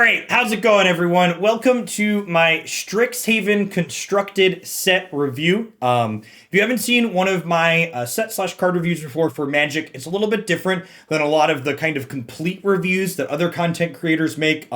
All right, how's it going, everyone? Welcome to my Strixhaven constructed set review. If you haven't seen one of my set/card reviews before for Magic, it's a little bit different than a lot of the kind of complete reviews that other content creators make.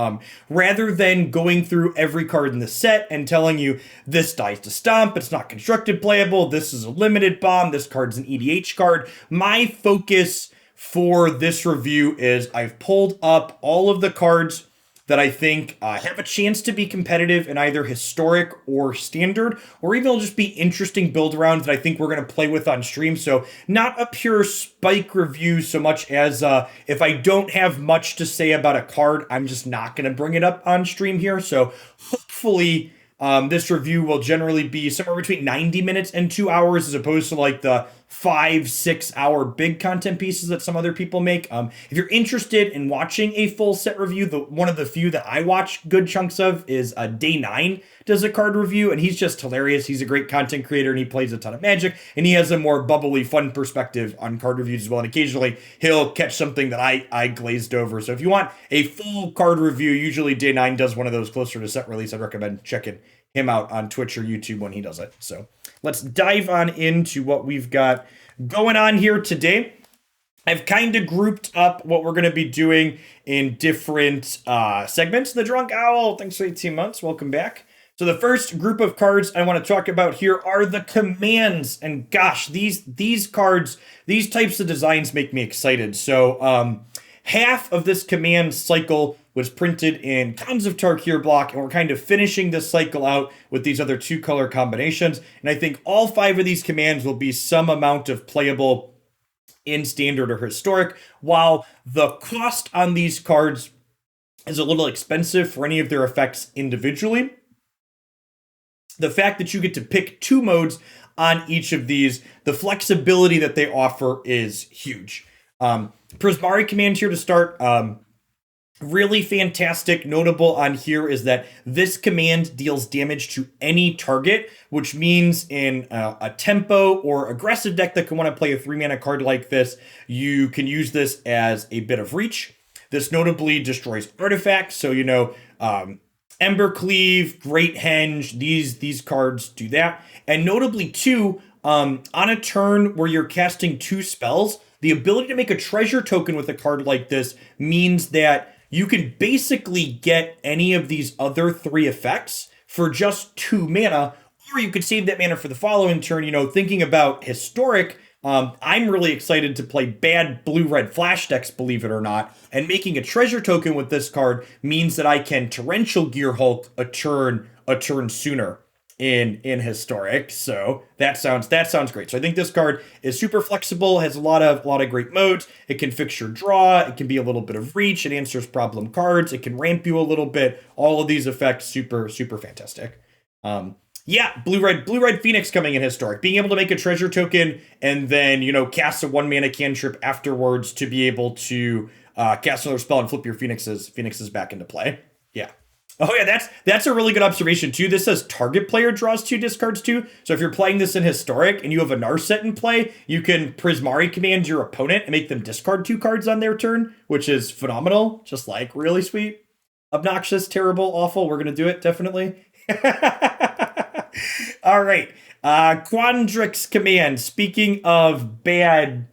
Rather than going through every card in the set and telling you this dies to stomp, it's not constructed playable, this is a limited bomb, this card's an EDH card, my focus for this review is I've pulled up all of the cards that I think have a chance to be competitive in either historic or standard, or even will just be interesting build rounds that I think we're going to play with on stream. So not a pure spike review so much as if I don't have much to say about a card, I'm just not going to bring it up on stream here. So hopefully this review will generally be somewhere between 90 minutes and 2 hours, as opposed to like the 5-6 hour big content pieces that some other people make. If you're interested in watching a full set review, one of the few that I watch good chunks of is Day 9 does a card review, and he's just hilarious. He's a great content creator, and he plays a ton of Magic, and he has a more bubbly, fun perspective on card reviews as well. And occasionally he'll catch something that I glazed over. So if you want a full card review, usually Day 9 does one of those closer to set release. I'd recommend checking him out on Twitch or YouTube when he does it. So let's dive on into what we've got going on here today. I've kind of grouped up what we're going to be doing in different segments. The Drunk Owl, thanks for 18 months. Welcome back. So the first group of cards I want to talk about here are the commands. And gosh, these cards, these types of designs make me excited. So half of this command cycle was printed in tons of Tarkir block, and we're kind of finishing this cycle out with these other two color combinations. And I think all 5 of these commands will be some amount of playable in standard or historic, while the cost on these cards is a little expensive for any of their effects individually. The fact that you get to pick 2 modes on each of these, the flexibility that they offer is huge. Prismari command here to start. Really fantastic. Notable on here is that this command deals damage to any target, which means in a tempo or aggressive deck that can want to play a 3-mana card like this, you can use this as a bit of reach. This notably destroys artifacts, so Embercleave, Great Henge, these cards do that. And notably too, on a turn where you're casting 2 spells, the ability to make a treasure token with a card like this means that you can basically get any of these other 3 effects for just 2 mana, or you could save that mana for the following turn. Thinking about historic, I'm really excited to play bad blue-red flash decks, believe it or not, and making a treasure token with this card means that I can Torrential Gear Hulk a turn sooner in historic. So that sounds great. So I think this card is super flexible, has a lot of great modes. It can fix your draw, it can be a little bit of reach, it answers problem cards, it can ramp you a little bit. All of these effects super fantastic. Blue-red Phoenix coming in historic. Being able to make a treasure token and then, cast a 1-mana cantrip afterwards to be able to cast another spell and flip your phoenixes back into play. Yeah. Oh yeah, that's a really good observation too. This says target player draws 2, discards 2. So if you're playing this in historic and you have a Narset in play, you can Prismari command your opponent and make them discard 2 cards on their turn, which is phenomenal. Just like really sweet, obnoxious, terrible, awful. We're gonna do it definitely. All right, Quadrix Command. Speaking of bad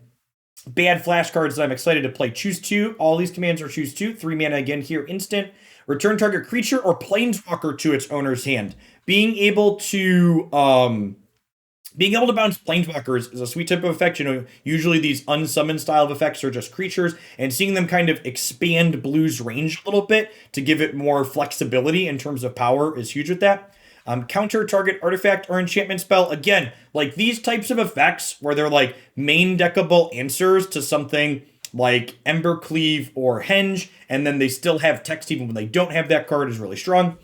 flashcards that I'm excited to play, choose 2. All these commands are choose 2. 3 mana again here, instant. Return target creature or planeswalker to its owner's hand. Being able to bounce planeswalkers is a sweet type of effect. Usually these unsummoned style of effects are just creatures, and seeing them kind of expand blue's range a little bit to give it more flexibility in terms of power is huge with that. Counter target artifact or enchantment spell. Again, like these types of effects where they're like main deckable answers to something like Embercleave or Henge, and then they still have text even when they don't have that card is really strong.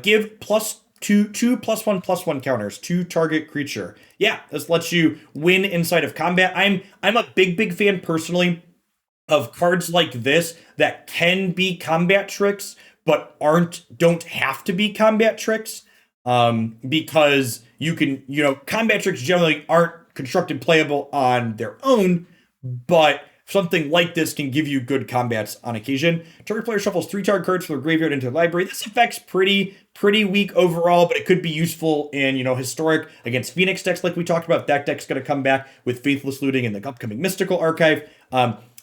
Give +2 +1/+1 counters to target creature. Yeah, this lets you win inside of combat. I'm a big fan personally of cards like this that can be combat tricks, but don't have to be combat tricks. Because you can, combat tricks generally aren't constructed playable on their own, but something like this can give you good combats on occasion. Target player shuffles 3 target cards from their graveyard into the library. This effect's pretty weak overall, but it could be useful in, historic against Phoenix decks like we talked about. If that deck's going to come back with Faithless Looting in the upcoming Mystical Archive.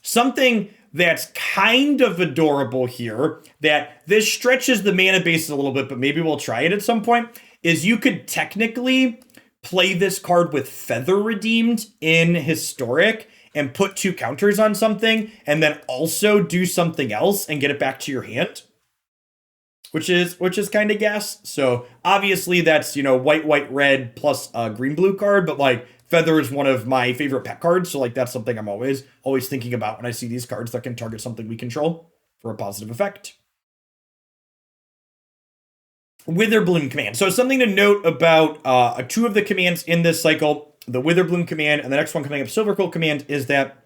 Something that's kind of adorable here, that this stretches the mana base a little bit, but maybe we'll try it at some point, is you could technically play this card with Feather Redeemed in Historic and put 2 counters on something, and then also do something else and get it back to your hand, which is kind of gas. So obviously that's, white, red plus a green-blue card, but like Feather is one of my favorite pet cards, so like that's something I'm always thinking about when I see these cards that can target something we control for a positive effect. Witherbloom Command. So something to note about 2 of the commands in this cycle, the Witherbloom Command and the next one coming up, Silver Quill Command, is that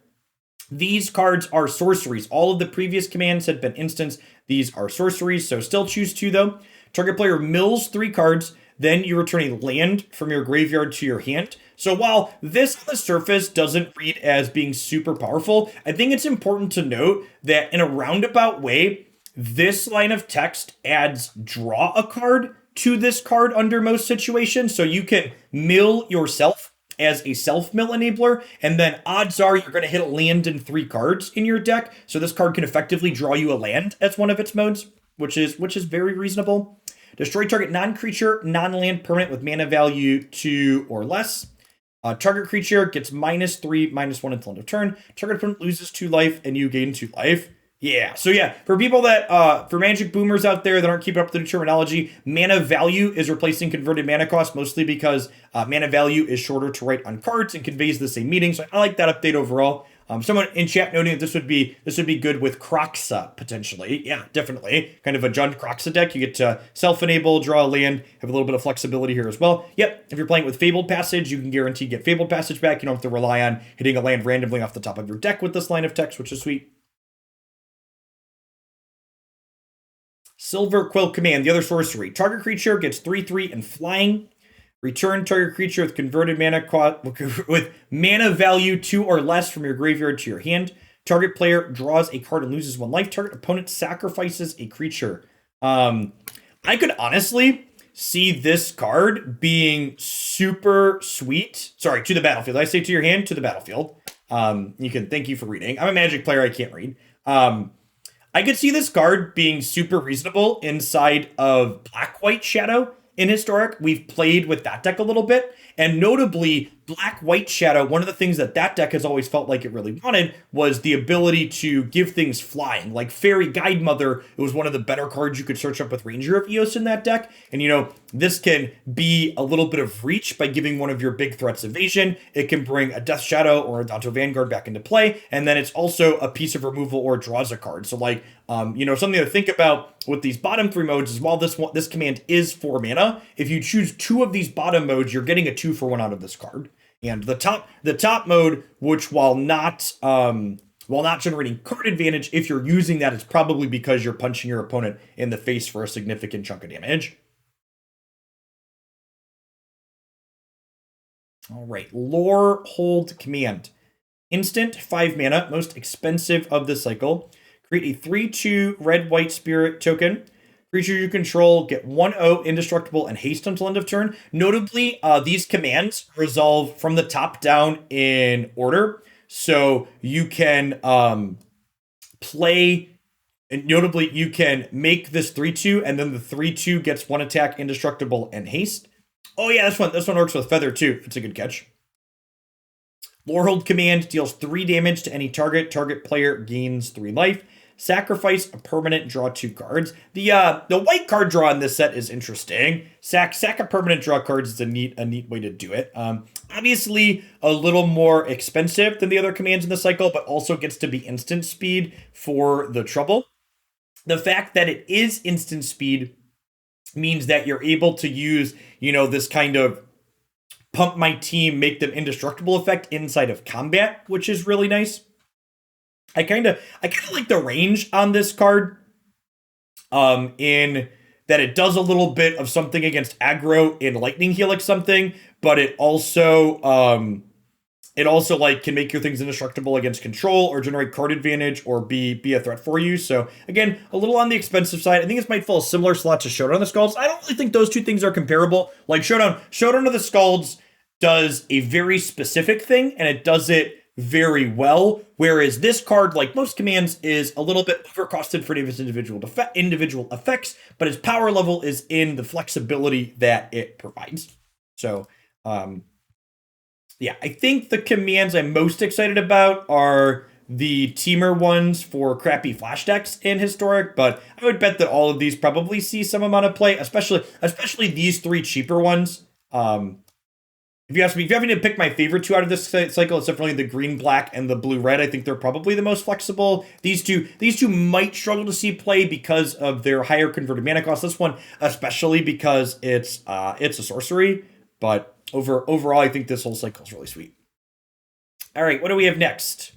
these cards are sorceries. All of the previous commands had been instants. These are sorceries, so still choose 2 though. Target player mills 3 cards, then you return a land from your graveyard to your hand. So while this on the surface doesn't read as being super powerful, I think it's important to note that in a roundabout way, this line of text adds draw a card to this card under most situations. So you can mill yourself as a self-mill enabler, and then odds are you're going to hit a land in 3 cards in your deck. So this card can effectively draw you a land as one of its modes, which is very reasonable. Destroy target non-creature, non-land permanent with mana value 2 or less. Target creature gets -3, -1 until end of turn. Target opponent loses 2 life, and you gain 2 life. Yeah, so yeah, for people that, for Magic boomers out there that aren't keeping up with the terminology, mana value is replacing converted mana cost, mostly because mana value is shorter to write on cards and conveys the same meaning. So I like that update overall. Someone in chat noting that this would be good with Kroxa potentially. Yeah, definitely. Kind of a John Kroxa deck. You get to self-enable, draw a land, have a little bit of flexibility here as well. Yep, if you're playing with Fabled Passage, you can guarantee get Fabled Passage back. You don't have to rely on hitting a land randomly off the top of your deck with this line of text, which is sweet. Silver Quill Command, the other sorcery. Target creature gets 3/3 and flying. Return target creature with converted mana with mana value 2 or less from your graveyard to your hand. Target player draws a card and loses 1 life. Target opponent sacrifices a creature. I could honestly see this card being super sweet. Sorry, to the battlefield. I say to your hand, to the battlefield. Thank you for reading. I'm a Magic player, I can't read. I could see this card being super reasonable inside of Black-White Shadow in Historic. We've played with that deck a little bit, and notably, Black-White Shadow, one of the things that deck has always felt like it really wanted was the ability to give things flying. Like Fairy Guide Mother, it was one of the better cards you could search up with Ranger of Eos in that deck. And this can be a little bit of reach by giving one of your big threats evasion. It can bring a Death Shadow or a Danto Vanguard back into play. And then it's also a piece of removal or draws a card. So something to think about with these bottom 3 modes is while this command is 4 mana, if you choose 2 of these bottom modes, you're getting a 2-for-1 out of this card. And the top mode, which while not generating card advantage, if you're using that, it's probably because you're punching your opponent in the face for a significant chunk of damage. All right, Lore Hold Command. Instant, 5 mana, most expensive of the cycle. Create a 3/2 red-white spirit token. Creatures you control get 1/0 indestructible and haste until end of turn. Notably, these commands resolve from the top down in order. So you can play, and notably, you can make this 3/2, and then the 3/2 gets 1 attack, indestructible, and haste. Oh yeah, this one works with Feather too. It's a good catch. Lorehold Command deals 3 damage to any target. Target player gains 3 life. Sacrifice a permanent, draw 2 cards. The white card draw in this set is interesting. Sack a permanent, draw cards is a neat way to do it. Obviously a little more expensive than the other commands in the cycle, but also gets to be instant speed for the trouble. The fact that it is instant speed means that you're able to use, this kind of pump my team, make them indestructible effect inside of combat, which is really nice. I kind of like the range on this card, in that it does a little bit of something against aggro in Lightning Helix something, but it also It also like can make your things indestructible against control or generate card advantage or be a threat for you. So again, a little on the expensive side. I think this might fall a similar slot to Showdown of the Skalds. I don't really think those two things are comparable. Like Showdown of the Skalds does a very specific thing and it does it very well, whereas this card, like most commands, is a little bit overcosted for its individual effects, but its power level is in the flexibility that it provides. So, yeah, I think the commands I'm most excited about are the teamer ones for crappy flash decks in Historic, but I would bet that all of these probably see some amount of play, especially these three cheaper ones. If you ask me, if you have to pick my favorite two out of this cycle, it's definitely the green black and the blue red. I think they're probably the most flexible. These two might struggle to see play because of their higher converted mana cost. This one especially because it's a sorcery, but overall I think this whole cycle is really sweet. All right, what do we have next?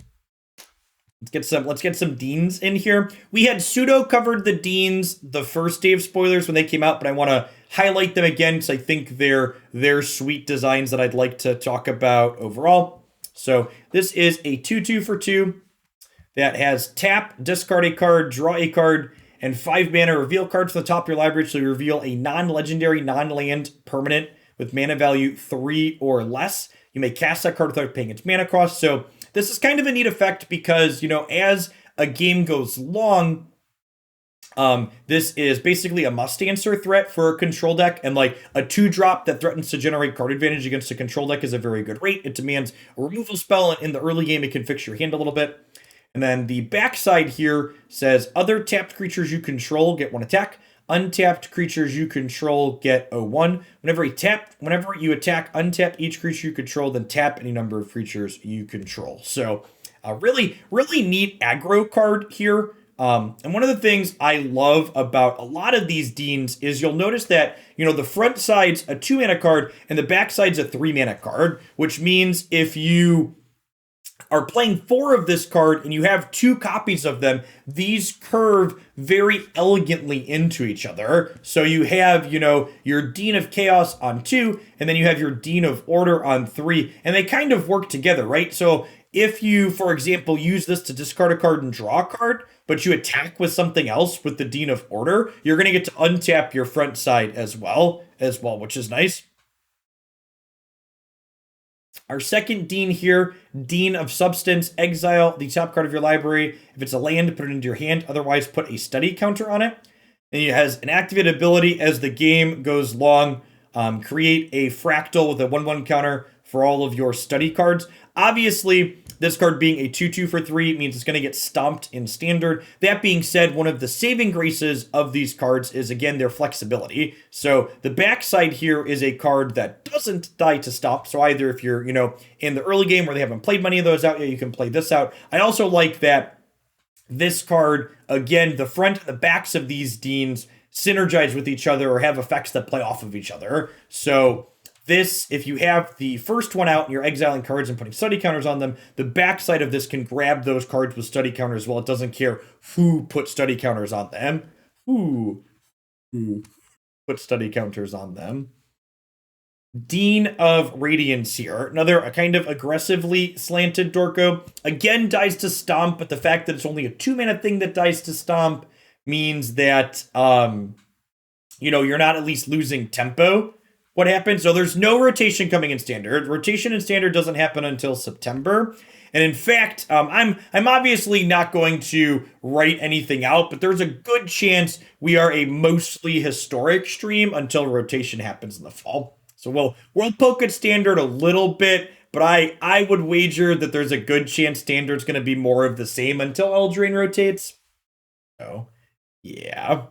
Let's get some Deans in here. We had pseudo covered the Deans the first day of spoilers when they came out, but I want to highlight them again because I think they're sweet designs that I'd like to talk about overall. So this is a 2/2 for 2 that has tap, discard a card, draw a card, and 5 mana, reveal cards from the top of your library. So you reveal a non-legendary, non-land permanent with mana value 3 or less. You may cast that card without paying its mana cost. So this is kind of a neat effect because, as a game goes long, this is basically a must-answer threat for a control deck, and like a 2-drop that threatens to generate card advantage against a control deck is a very good rate. It demands a removal spell, and in the early game, it can fix your hand a little bit. And then the backside here says, other tapped creatures you control get 1 attack. Untapped creatures you control get a 1. Whenever you attack, untap each creature you control, then tap any number of creatures you control. So a really, really neat aggro card here. And one of the things I love about a lot of these Deans is you'll notice that, the front side's a 2 mana card and the back side's a 3 mana card, which means if you are playing 4 of this card and you have 2 copies of them, these curve very elegantly into each other. So you have, your Dean of Chaos on 2, and then you have your Dean of Order on 3, and they kind of work together, right? So if you, for example, use this to discard a card and draw a card, but you attack with something else with the Dean of Order, you're going to get to untap your front side as well, which is nice. Our second Dean here, Dean of Substance, exile the top card of your library. If it's a land, put it into your hand. Otherwise, put a study counter on it. And it has an activated ability as the game goes long. Create a fractal with a 1/1 counter for all of your study cards. Obviously, this card being a 2/2 for 3 means it's going to get stomped in standard. That being said, one of the saving graces of these cards is, again, their flexibility. So the backside here is a card that doesn't die to stomp. So either if you're, in the early game where they haven't played many of those out yet, you can play this out. I also like that this card, again, the front and the backs of these Deans synergize with each other or have effects that play off of each other. So this, if you have the first one out and you're exiling cards and putting study counters on them, the backside of this can grab those cards with study counters. Well, it doesn't care who put study counters on them. Who put study counters on them. Dean of Radiance here. Another a kind of aggressively slanted Dorko. Again, dies to stomp, but the fact that it's only a 2-mana thing that dies to stomp means that, you're not at least losing tempo. What happens? So there's no rotation coming in standard. Rotation in standard doesn't happen until September. And in fact, I'm obviously not going to write anything out, but there's a good chance we are a mostly historic stream until rotation happens in the fall. So we'll poke at standard a little bit, but I would wager that there's a good chance standard's going to be more of the same until Eldraine rotates. So, yeah.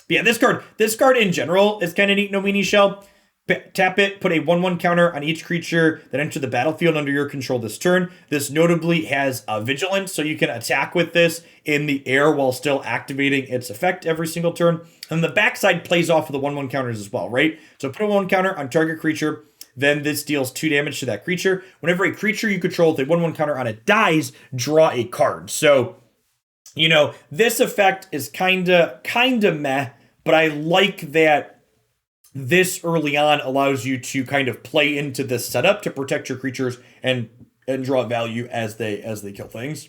But yeah, this card in general is kind of neat, Nomini Shell. Tap it, put a 1/1 counter on each creature that entered the battlefield under your control this turn. This notably has Vigilance, so you can attack with this in the air while still activating its effect every single turn. And the backside plays off of the 1/1 counters as well, right? So put a 1/1 counter on target creature, then this deals 2 damage to that creature. Whenever a creature you control with a 1/1 counter on it dies, draw a card. So, this effect is kinda meh, but I like that this early on allows you to kind of play into this setup to protect your creatures and and draw value as they kill things.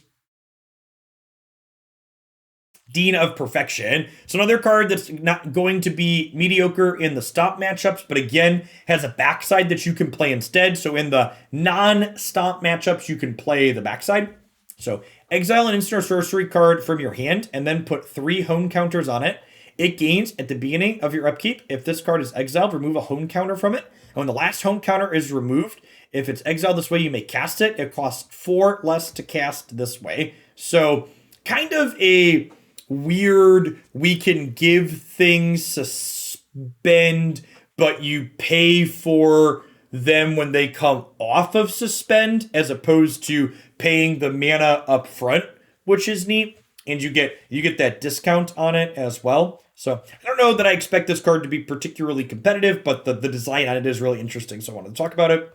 Dean of Perfection. So another card that's not going to be mediocre in the stomp matchups, but again, has a backside that you can play instead. So in the non-stomp matchups, you can play the backside. So exile an instant or sorcery card from your hand and then put 3 hone counters on it. It gains at the beginning of your upkeep. If this card is exiled, remove a hone counter from it. And when the last hone counter is removed, if it's exiled this way, you may cast it. It costs 4 less to cast this way. So kind of a weird, we can give things suspend, but you pay for them when they come off of suspend, as opposed to paying the mana up front, which is neat. And you get that discount on it as well. So I don't know that I expect this card to be particularly competitive, but the design on it is really interesting, so I wanted to talk about it.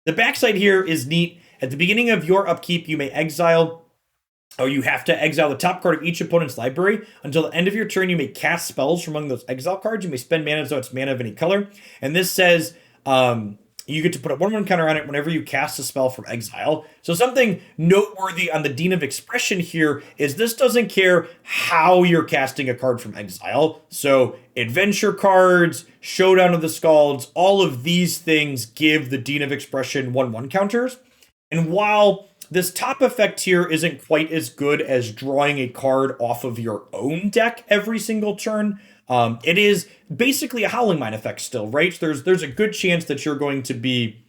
The backside here is neat. At the beginning of your upkeep, you may exile, or you have to exile the top card of each opponent's library. Until the end of your turn, you may cast spells from among those exile cards. You may spend mana as though it's mana of any color. And this says you get to put a 1/1 counter on it whenever you cast a spell from exile. So something noteworthy on the Dean of Expression here is this doesn't care how you're casting a card from exile. So adventure cards, Showdown of the Scalds, all of these things give the Dean of Expression 1/1 counters. And while this top effect here isn't quite as good as drawing a card off of your own deck every single turn, it is basically a Howling Mine effect still, right? There's a good chance that you're going to be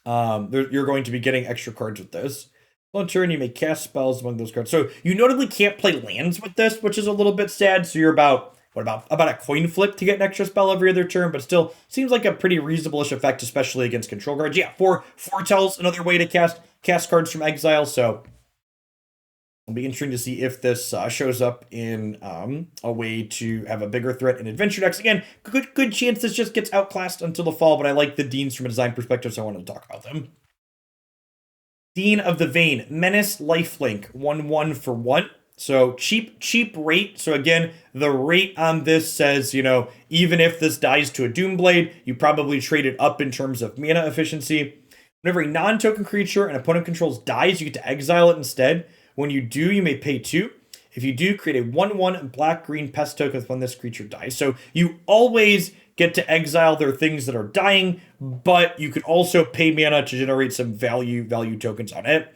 getting extra cards with this. On turn, you may cast spells among those cards. So you notably can't play lands with this, which is a little bit sad. So you're about a coin flip to get an extra spell every other turn, but still seems like a pretty reasonable-ish effect, especially against control cards. Yeah, foretells another way to cast cards from exile. So it'll be interesting to see if this shows up in a way to have a bigger threat in adventure decks. Again, good chance this just gets outclassed until the fall, but I like the Deans from a design perspective, so I wanted to talk about them. Dean of the Vein, Menace Lifelink, 1/1 for 1. So cheap rate. So again, the rate on this says, even if this dies to a Doomblade, you probably trade it up in terms of mana efficiency. Whenever a non-token creature an opponent controls dies, you get to exile it instead. When you do, you may pay 2. If you do, create a 1/1 black-green pest token when this creature dies. So you always get to exile their things that are dying, but you could also pay mana to generate some value tokens on it.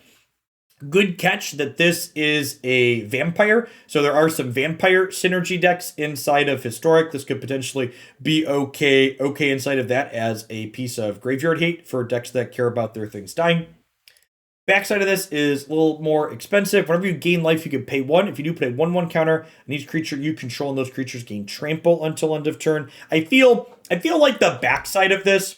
Good catch that this is a vampire. So there are some vampire synergy decks inside of Historic. This could potentially be okay inside of that as a piece of graveyard hate for decks that care about their things dying. Backside of this is a little more expensive. Whenever you gain life, you can pay 1. If you do put a 1/1 counter, and each creature you control and those creatures gain trample until end of turn. I feel like the backside of this,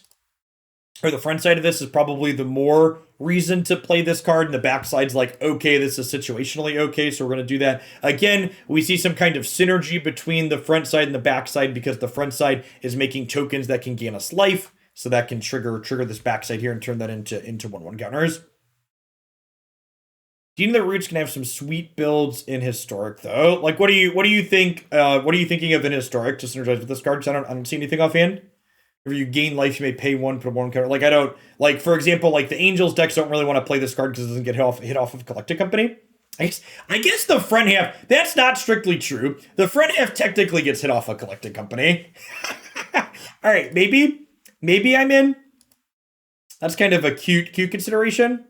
or the front side of this, is probably the more reason to play this card, and the backside's like, okay, this is situationally okay, so we're going to do that. Again, we see some kind of synergy between the front side and the backside, because the front side is making tokens that can gain us life, so that can trigger this backside here and turn that into 1/1 counters. Dean of the Roots can have some sweet builds in Historic, though. Like, what do you think? What are you thinking of in Historic to synergize with this card? Because I don't see anything offhand. If you gain life, you may pay 1, put a 1 counter. Like, for example, like the Angels decks don't really want to play this card because it doesn't get hit off of Collected Company. I guess the front half, that's not strictly true. The front half technically gets hit off of Collected Company. All right, maybe I'm in. That's kind of a cute consideration.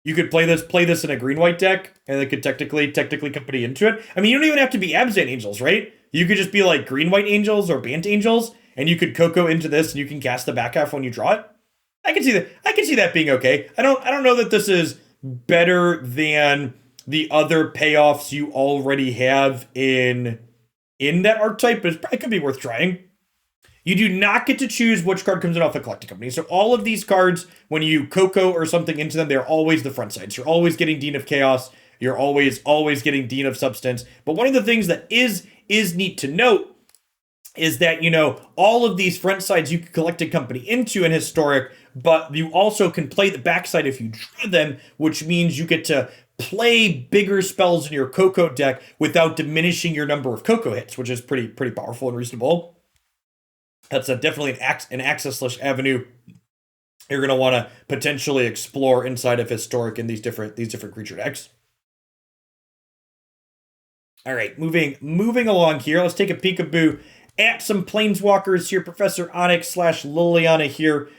You could play this in a green-white deck, and it could technically company into it. I mean, you don't even have to be Abzan Angels, right? You could just be like green-white Angels or Bant Angels, and you could Coco into this, and you can cast the back half when you draw it. I can see that being okay. I don't know that this is better than the other payoffs you already have in that archetype, but it could be worth trying. You do not get to choose which card comes in off the Collected Company. So all of these cards, when you Coco or something into them, they're always the front sides. You're always getting Dean of Chaos. You're always getting Dean of Substance. But one of the things that is neat to note is that, all of these front sides you can Collected Company into in Historic, but you also can play the backside if you draw them, which means you get to play bigger spells in your Coco deck without diminishing your number of Coco hits, which is pretty powerful and reasonable. That's definitely an access/avenue you're going to want to potentially explore inside of Historic in these different creature decks. All right, moving along here. Let's take a peekaboo at some Planeswalkers here. Professor Onyx / Liliana here.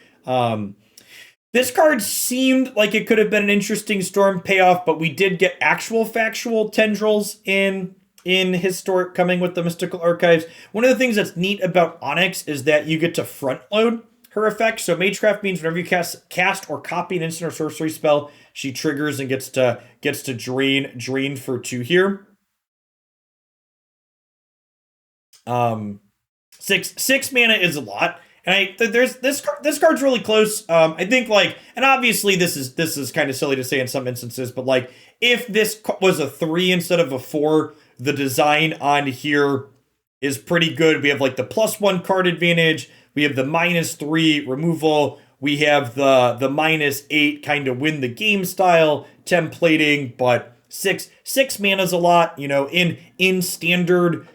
This card seemed like it could have been an interesting Storm payoff, but we did get actual factual tendrils in Historic coming with the Mystical Archives. One of the things that's neat about Onyx is that you get to front load her effect. So Magecraft means whenever you cast or copy an instant or sorcery spell, she triggers and gets to drain for 2 here. Six mana is a lot. And there's this card's really close. I think and obviously this is kind of silly to say in some instances, but if this was a 3 instead of a 4, the design on here is pretty good. We have the +1 card advantage. We have the -3 removal. We have the -8 kind of win the game style templating, but six mana is a lot. In standard,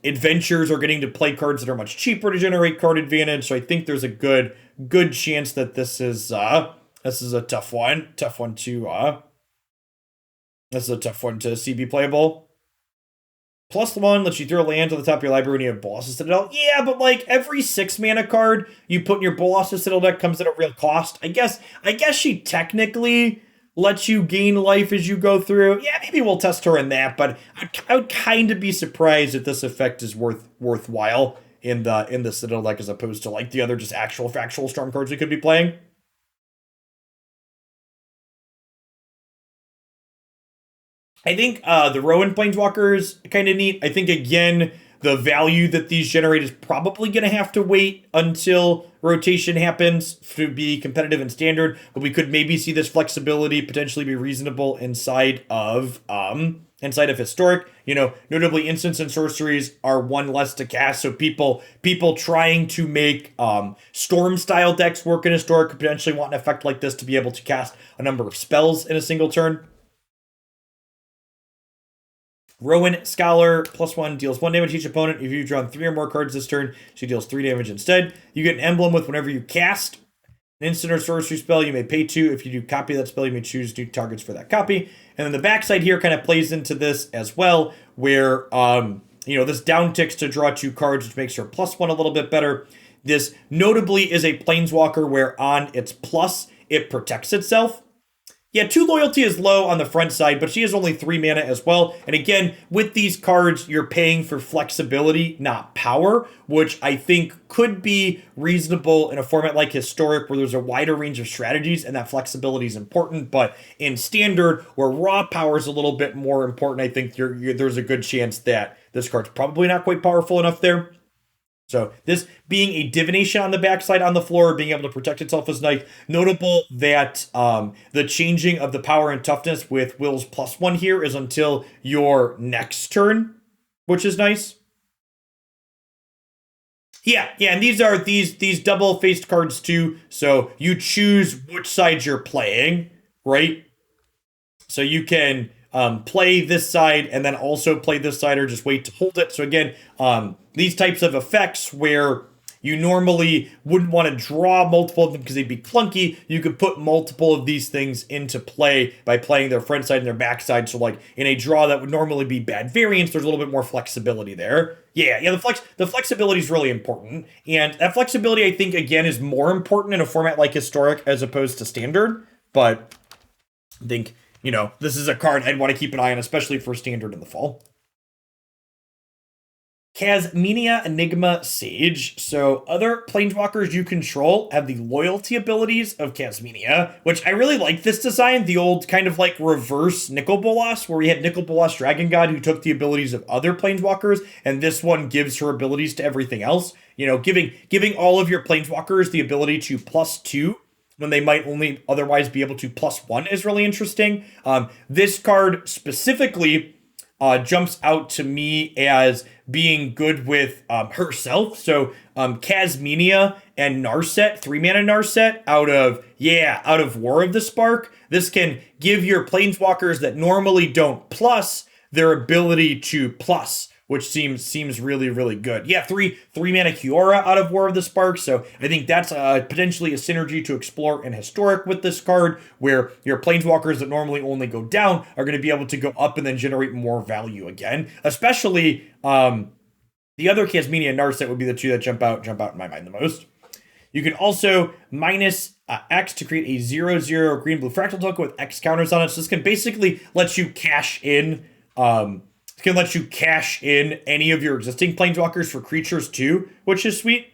adventures are getting to play cards that are much cheaper to generate card advantage. So I think there's a good chance that this is a tough one. This is a tough one to see be playable. +1 lets you throw a land to the top of your library when you have Bolas's Citadel. Yeah, but every 6 mana card you put in your Bolas's Citadel deck comes at a real cost. I guess she technically lets you gain life as you go through. Yeah, maybe we'll test her in that, but I would kind of be surprised if this effect is worthwhile in the Citadel deck as opposed to the other just actual factual Storm cards we could be playing. I think the Rowan Planeswalker is kind of neat. I think, again, the value that these generate is probably going to have to wait until rotation happens to be competitive in Standard, but we could maybe see this flexibility potentially be reasonable inside of Historic. Notably, instants and sorceries are 1 less to cast, so people trying to make Storm-style decks work in Historic could potentially want an effect like this to be able to cast a number of spells in a single turn. Rowan Scholar, +1, deals 1 damage to each opponent. If you've drawn 3 or more cards this turn, she deals 3 damage instead. You get an emblem with whenever you cast an instant or sorcery spell, you may pay 2. If you do copy that spell, you may choose 2 targets for that copy. And then the backside here kind of plays into this as well, where, this down ticks to draw 2 cards, which makes her +1 a little bit better. This notably is a Planeswalker where on its plus, it protects itself. Yeah, 2 loyalty is low on the front side, but she has only 3 mana as well. And again, with these cards, you're paying for flexibility, not power, which I think could be reasonable in a format like Historic, where there's a wider range of strategies, and that flexibility is important. But in Standard, where raw power is a little bit more important, I think there's a good chance that this card's probably not quite powerful enough there. So this being a divination on the backside on the floor, being able to protect itself is nice. Notable that the changing of the power and toughness with Will's +1 here is until your next turn, which is nice. Yeah, and these are these double-faced cards too. So you choose which side you're playing, right? So you can play this side and then also play this side, or just wait to hold it. So again, these types of effects where you normally wouldn't want to draw multiple of them because they'd be clunky, you could put multiple of these things into play by playing their front side and their back side. So in a draw that would normally be bad variance, there's a little bit more flexibility there. Yeah, the flexibility is really important. And that flexibility, I think, again, is more important in a format like Historic as opposed to Standard. But I think, this is a card I'd want to keep an eye on, especially for Standard in the fall. Kazminia Enigma Sage. So other Planeswalkers you control have the loyalty abilities of Kazminia, which I really like this design. The old kind of reverse Nicol Bolas, where we had Nicol Bolas Dragon God who took the abilities of other Planeswalkers, and this one gives her abilities to everything else. Giving all of your Planeswalkers the ability to +2 when they might only otherwise be able to +1 is really interesting. This card specifically jumps out to me as being good with herself. So Kazminia and Narset, 3 mana Narset out of War of the Spark. This can give your Planeswalkers that normally don't plus their ability to plus which seems really, really good. Yeah, three mana Kiora out of War of the Spark, so I think that's potentially a synergy to explore in Historic with this card, where your Planeswalkers that normally only go down are going to be able to go up and then generate more value again. Especially the other Casmenia and Narset would be the two that jump out in my mind the most. You can also minus X to create a 0/0 green-blue fractal token with X counters on it. So this can basically let you cash in. It can let you cash in any of your existing Planeswalkers for creatures too, which is sweet.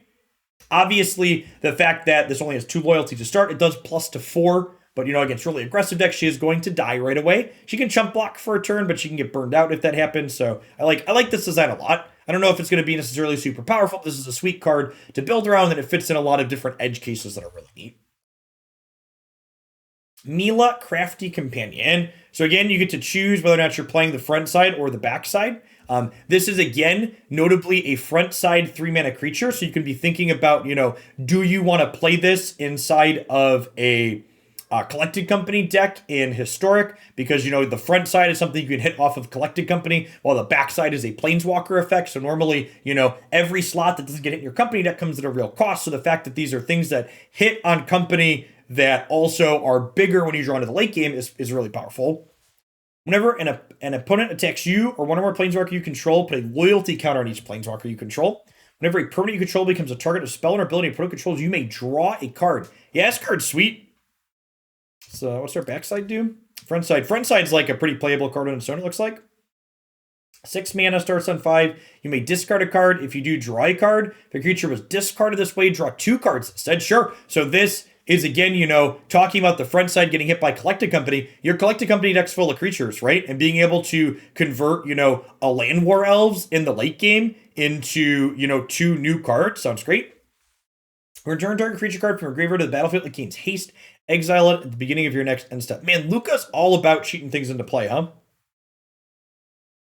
Obviously, the fact that this only has 2 loyalty to start, it does +4. But, against really aggressive decks, she is going to die right away. She can chump block for a turn, but she can get burned out if that happens. So I like this design a lot. I don't know if it's going to be necessarily super powerful. This is a sweet card to build around, and it fits in a lot of different edge cases that are really neat. Mila, Crafty Companion. So again, you get to choose whether or not you're playing the front side or the back side. This is, again, notably a front side 3-mana creature. So you can be thinking about, do you want to play this inside of a Collected Company deck in Historic, because the front side is something you can hit off of Collected Company, while the back side is a Planeswalker effect. So normally, every slot that doesn't get hit in your Company deck comes at a real cost. So the fact that these are things that hit on Company that also are bigger when you draw into the late game is really powerful. Whenever an opponent attacks you or one or more Planeswalker you control, put a loyalty counter on each Planeswalker you control. Whenever a permanent you control becomes a target of spell or ability opponent controls, you may draw a card. Yeah, this card's sweet. So what's our backside do? Front side's like a pretty playable card on its own, it looks like. 6 mana, starts on 5. You may discard a card. If you do, draw a card. If the creature was discarded this way, draw 2 cards instead. Sure. So this is, again, talking about the front side getting hit by Collected Company. Your Collected Company deck's full of creatures, right? And being able to convert, a Land War Elves in the late game into, 2 new cards. Sounds great. Return target creature card from your graveyard to the battlefield that gains haste. Exile it at the beginning of your next end step. Man, Luca's all about cheating things into play, huh?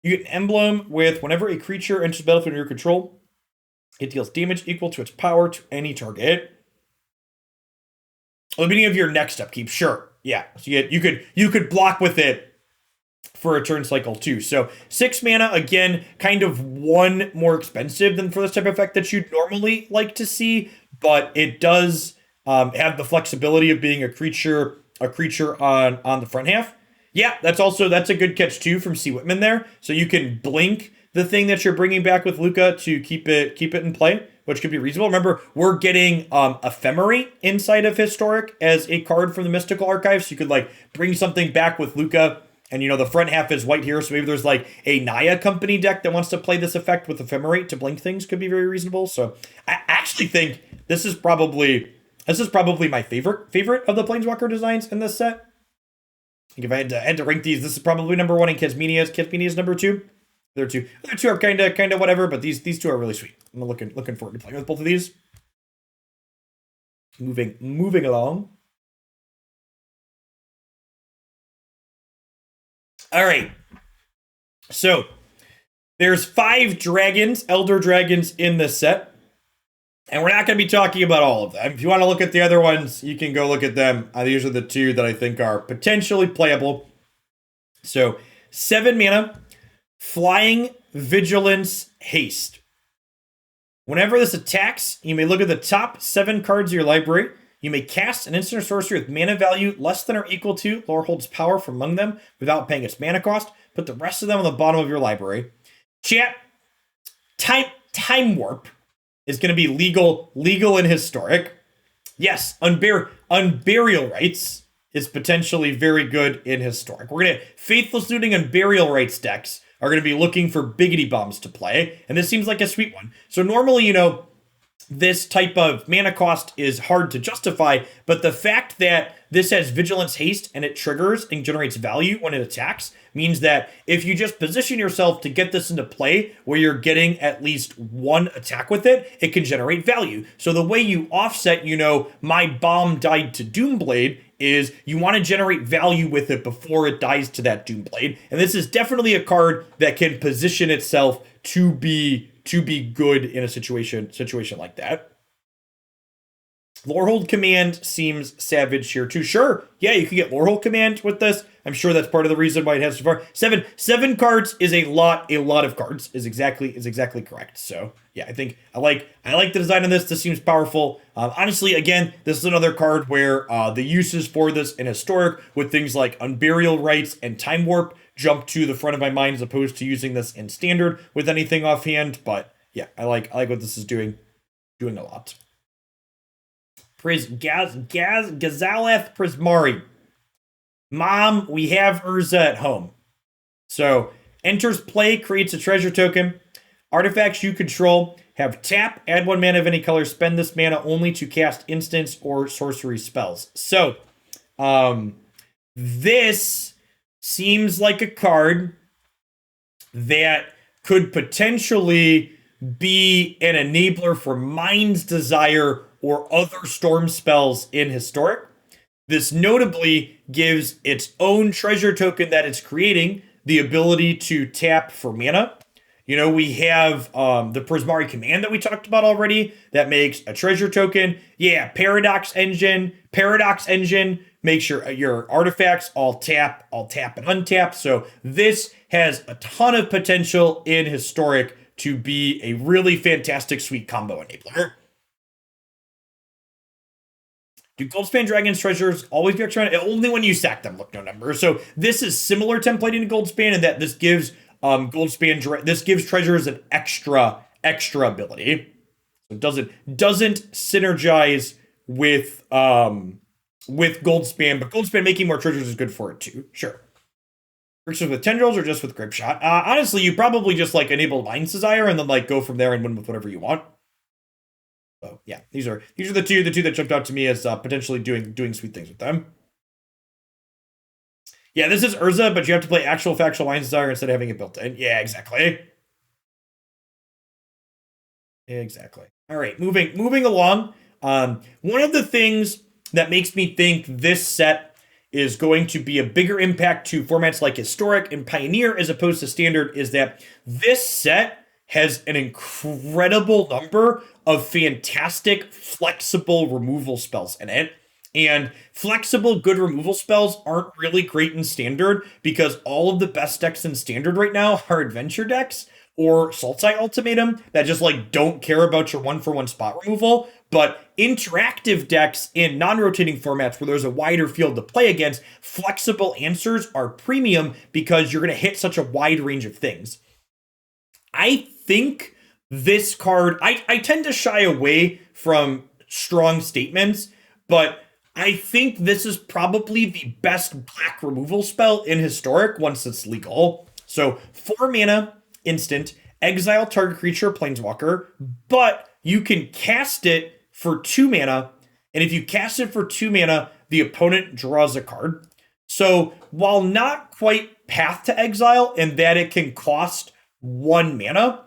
You get an emblem with whenever a creature enters the battlefield under your control, it deals damage equal to its power to any target. At the beginning of your next upkeep, sure. Yeah. So you could block with it for a turn cycle too. So 6 mana, again, kind of 1 more expensive than for this type of effect that you'd normally like to see, but it does have the flexibility of being a creature on the front half. Yeah, that's a good catch too from C. Whitman there. So you can blink the thing that you're bringing back with Luca to keep it in play, which could be reasonable. Remember, we're getting Ephemerate inside of Historic as a card from the Mystical Archive, so you could bring something back with Luca. And the front half is white here, so maybe there's a Naya Company deck that wants to play this effect with Ephemerate to blink things. Could be very reasonable. So I actually think this is probably my favorite of the Planeswalker designs in this set. I think if I had to rank these, this is probably number 1 and Casmenia is number 2. The other two are kind of whatever, but these 2 are really sweet. I'm looking forward to playing with both of these. Moving along. All right. So there's 5 dragons, Elder Dragons in this set. And we're not going to be talking about all of them. If you want to look at the other ones, you can go look at them. These are the 2 that I think are potentially playable. So 7 mana, Flying, Vigilance, Haste. Whenever this attacks, you may look at the top 7 cards of your library. You may cast an instant or sorcery with mana value less than or equal to Lorehold's power from among them without paying its mana cost. Put the rest of them on the bottom of your library. Chat, Time Warp is going to be legal in Historic. Yes, Unburial Rites is potentially very good in Historic. We're going to Faithless Looting and Burial Rites decks are going to be looking for biggity bombs to play, and this seems like a sweet one. So normally, this type of mana cost is hard to justify, but the fact that this has Vigilance Haste and it triggers and generates value when it attacks means that if you just position yourself to get this into play where you're getting at least 1 attack with it, it can generate value. So the way you offset, my bomb died to Doomblade is you want to generate value with it before it dies to that Doomblade. And this is definitely a card that can position itself to be good in a situation like that. Lorehold Command seems savage here too. Sure, yeah, you can get Lorehold Command with this. I'm sure that's part of the reason why it has so far. Seven cards is a lot of cards is exactly correct. So yeah, I like the design of this. This seems powerful. Honestly, again, this is another card where the uses for this in Historic with things like Unburial Rites and Time Warp jump to the front of my mind as opposed to using this in Standard with anything offhand. But yeah, I like what this is doing a lot. Gazaleth Prismari. Mom, we have Urza at home. So, enters play, creates a treasure token. Artifacts you control have tap, add 1 mana of any color, spend this mana only to cast instants or sorcery spells. So, this seems like a card that could potentially be an enabler for Mind's Desire or other storm spells in Historic. This notably gives its own treasure token that it's creating the ability to tap for mana. You know, we have the Prismari Command that we talked about already that makes a treasure token. Yeah, Paradox Engine makes sure your artifacts all tap and untap. So this has a ton of potential in Historic to be a really fantastic sweet combo enabler. Do Goldspan Dragon's treasures always be extra? Only when you sack them, look no number. So this is similar templating to Goldspan in that this gives this gives treasures an extra ability. So it doesn't synergize with Goldspan, but Goldspan making more treasures is good for it too. Sure. Versus with Tendrils or just with Grip Shot? Honestly, you probably just like enable Mind's Desire and then like go from there and win with whatever you want. So yeah, these are the two that jumped out to me as potentially doing sweet things with them. Yeah, this is Urza, but you have to play actual factual Mind's Desire instead of having it built in. Yeah, exactly. All right, moving along. One of the things that makes me think this set is going to be a bigger impact to formats like Historic and Pioneer as opposed to Standard is that this set has an incredible number of fantastic, flexible removal spells in it. And flexible, good removal spells aren't really great in Standard because all of the best decks in Standard right now are adventure decks or Sultai Ultimatum that just like don't care about your 1-for-1 spot removal. But interactive decks in non-rotating formats where there's a wider field to play against, flexible answers are premium because you're going to hit such a wide range of things. I think this card, I tend to shy away from strong statements, but I think this is probably the best black removal spell in Historic once it's legal. So 4 mana, instant, exile target creature, planeswalker, but you can cast it for 2 mana, and if you cast it for 2 mana, the opponent draws a card. So while not quite Path to Exile in that it can cost 1 mana,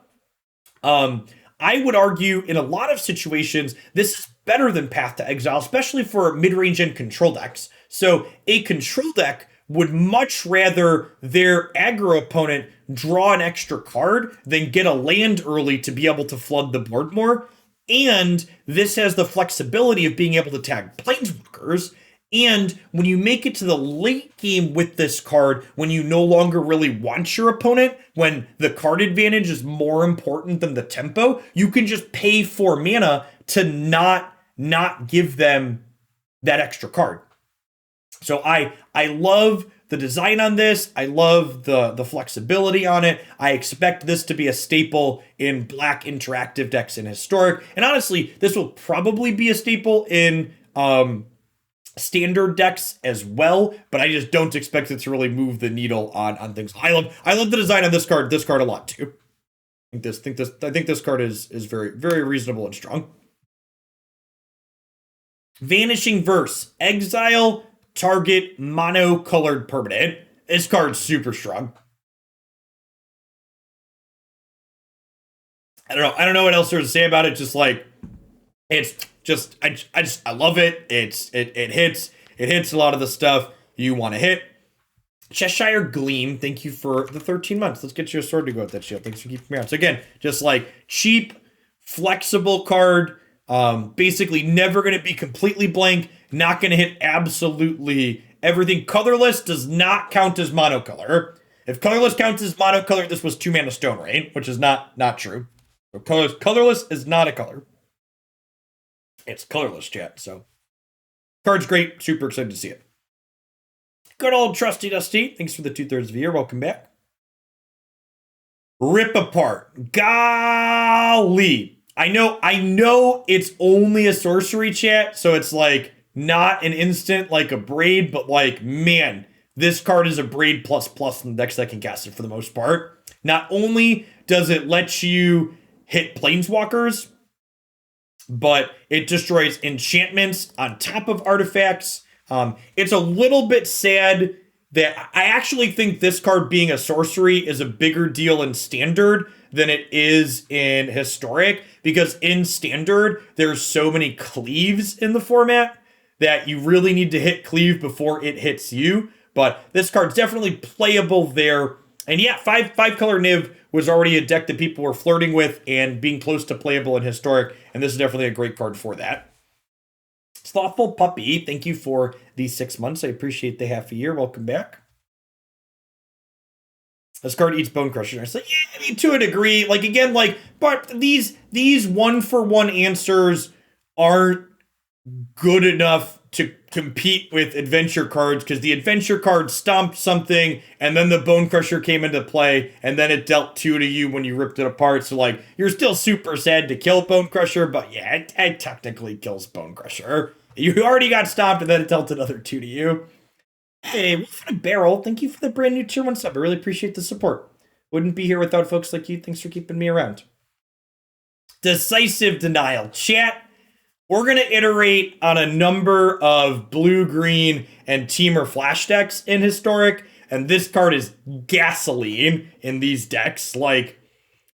I would argue in a lot of situations, this is better than Path to Exile, especially for mid-range and control decks. So a control deck would much rather their aggro opponent draw an extra card than get a land early to be able to flood the board more. And this has the flexibility of being able to tag planeswalkers. And when you make it to the late game with this card, when you no longer really want your opponent, when the card advantage is more important than the tempo, you can just pay 4 mana to not give them that extra card. So I love the design on this. I love the flexibility on it. I expect this to be a staple in black interactive decks in Historic. And honestly, this will probably be a staple in Standard decks as well, but I just don't expect it to really move the needle on things. I love the design on this card a lot too. I think this card is very, very reasonable and strong. Vanishing Verse. Exile target mono-colored permanent. This card's super strong. I don't know what else there's to say about it. Just like it's just I love it. It hits a lot of the stuff you want to hit. Cheshire Gleam, thank you for the 13 months. Let's get you a sword to go with that shield. Thanks for keeping me on. So again, just like cheap, flexible card. Basically never going to be completely blank, not going to hit absolutely everything. Colorless does not count as monocolor. If colorless counts as monocolor, this was 2 mana Stone Rain, which is not true. So colorless is not a color. It's colorless, chat. So card's great. Super excited to see it. Good old Trusty Dusty. Thanks for the 2/3 of a year. Welcome back. Rip Apart. Golly. I know it's only a sorcery, chat, so it's like not an instant like a Braid, but like, man, this card is a Braid plus in the decks that can cast it for the most part. Not only does it let you hit Planeswalkers, but it destroys enchantments on top of artifacts. It's a little bit sad that I actually think this card being a sorcery is a bigger deal in Standard than it is in Historic, because in Standard, there's so many cleaves in the format that you really need to hit cleave before it hits you. But this card's definitely playable there. And yeah, five color Niv was already a deck that people were flirting with and being close to playable in Historic, and this is definitely a great card for that. Slothful Puppy, thank you for these 6 months. I appreciate the half a year. Welcome back. This card eats Bone Crusher. It's like, yeah, I mean, to a degree. Like, again, like, but these 1-for-1 answers aren't good enough to compete with adventure cards, because the adventure card stomped something, and then the Bone Crusher came into play, and then it dealt 2 to you when you ripped it apart. So, like, you're still super sad to kill Bone Crusher, but yeah, it technically kills Bone Crusher. You already got stomped, and then it dealt another 2 to you. Hey, Wolf in a Barrel, thank you for the brand new tier 1 sub. I really appreciate the support. Wouldn't be here without folks like you. Thanks for keeping me around. Decisive Denial. Chat, we're going to iterate on a number of blue, green, and Teamer flash decks in Historic, and this card is gasoline in these decks. Like,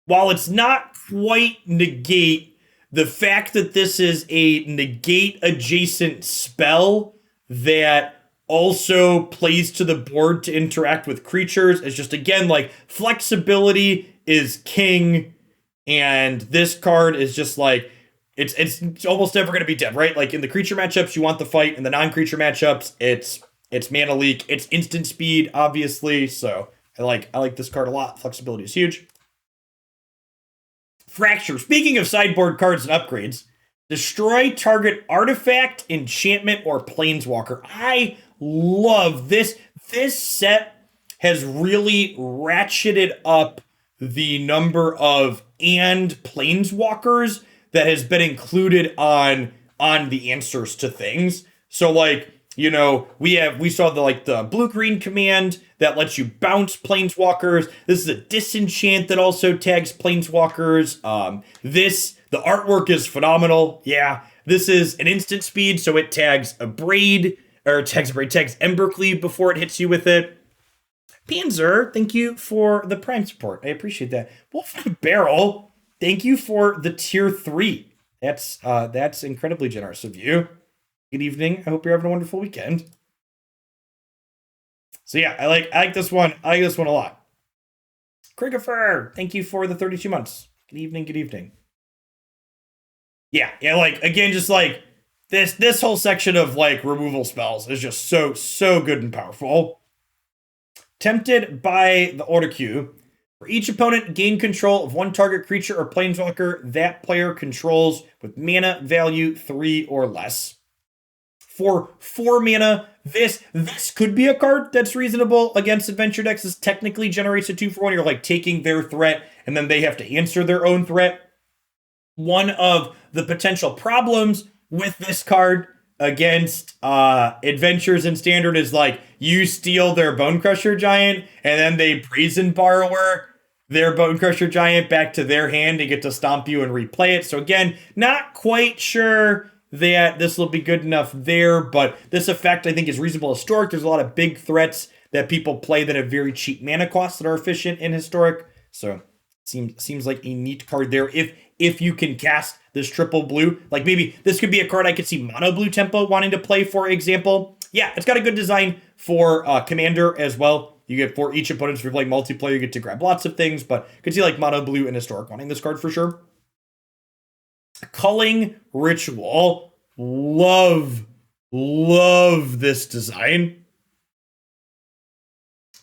while it's not quite negate, the fact that this is a negate-adjacent spell that also plays to the board to interact with creatures is just, again, like, flexibility is king, and this card is just like, it's almost never going to be dead, right? Like, in the creature matchups, you want the fight. In the non-creature matchups, it's mana leak. It's instant speed, obviously. So I like this card a lot. Flexibility is huge. Fracture. Speaking of sideboard cards and upgrades, destroy target artifact, enchantment, or planeswalker. I love this. This set has really ratcheted up the number of planeswalkers that has been included on the answers to things. So, like, you know, we saw the blue-green command that lets you bounce planeswalkers. This is a disenchant that also tags planeswalkers. The artwork is phenomenal. Yeah, this is an instant speed, so it tags tags Embercleave before it hits you with it. Panzer, thank you for the Prime support. I appreciate that. Wolf in a Barrel, thank you for the tier 3. That's incredibly generous of you. Good evening. I hope you're having a wonderful weekend. So yeah, I like this one. I like this one a lot. Krigofer, thank you for the 32 months. Good evening. Good evening. Yeah. Like, again, just like this whole section of like removal spells is just so good and powerful. Tempted by the Order Queue. For each opponent, gain control of one target creature or planeswalker that player controls with mana value 3 or less. For 4 mana, this could be a card that's reasonable against adventure decks. This technically generates a 2-for-1. You're like taking their threat, and then they have to answer their own threat. One of the potential problems with this card against adventures in Standard is like you steal their Bone Crusher Giant, and then they Brazen Borrower their Bone Crusher Giant back to their hand to get to stomp you and replay it. So again, not quite sure that this will be good enough there, but this effect I think is reasonable Historic. There's a lot of big threats that people play that have very cheap mana costs that are efficient in Historic. So seems like a neat card there. If you can cast this triple blue, like maybe this could be a card I could see mono blue tempo wanting to play, for example. Yeah, it's got a good design for Commander as well. You get for each opponent, if you're playing multiplayer, you get to grab lots of things, but could see like mono blue and Historic wanting this card for sure. Culling Ritual. Love this design.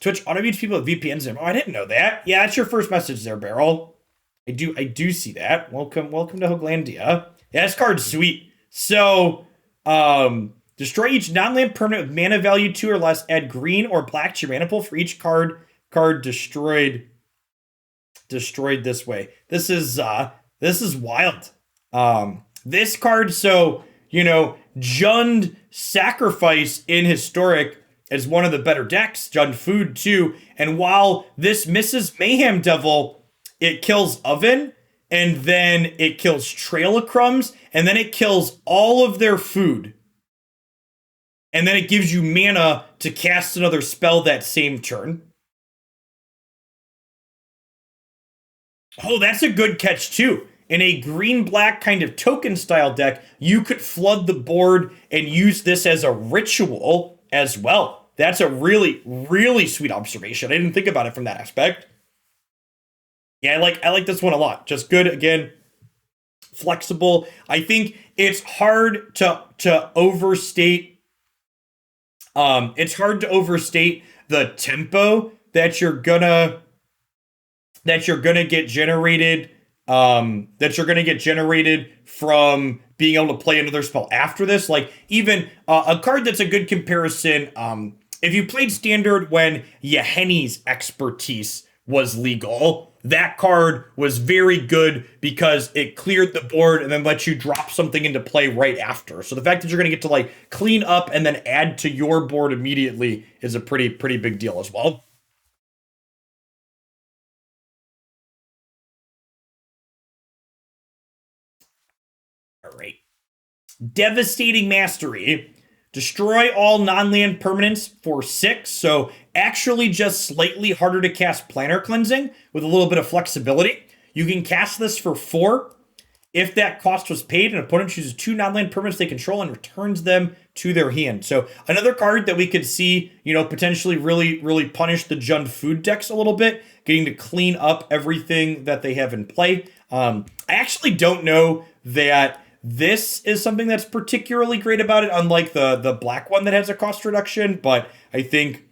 Twitch auto-mutes people with VPNs in. Oh, I didn't know that. Yeah, that's your first message there, Beryl. I do see that. Welcome to Hooglandia. Yeah, this card's sweet. So, destroy each non-land permanent with mana value 2 or less. Add green or black to your mana pool for each card destroyed this way. This is wild. This card, so Jund Sacrifice in Historic is one of the better decks. Jund Food too. And while this misses Mayhem Devil, it kills Oven, and then it kills Trail of Crumbs, and then it kills all of their food. And then it gives you mana to cast another spell that same turn. Oh, that's a good catch too. In a green-black kind of token-style deck, you could flood the board and use this as a ritual as well. That's a really, really sweet observation. I didn't think about it from that aspect. Yeah, I like this one a lot. Just good, again, flexible. I think it's hard to overstate. It's hard to overstate the tempo that you're gonna get generated. That you're gonna get generated from being able to play another spell after this. Like even a card that's a good comparison. If you played Standard when Yahenni's Expertise was legal, that card was very good because it cleared the board and then let you drop something into play right after. So the fact that you're going to get to clean up and then add to your board immediately is a pretty big deal as well. All right. Devastating Mastery. Destroy all non-land permanents for 6, so actually just slightly harder to cast Planar Cleansing with a little bit of flexibility. You can cast this for 4 if that cost was paid. An opponent chooses 2 non-land permanents they control and returns them to their hand. So another card that we could see, potentially really punish the Jund Food decks a little bit, getting to clean up everything that they have in play. I actually don't know that this is something that's particularly great about it, unlike the black one that has a cost reduction. But I think,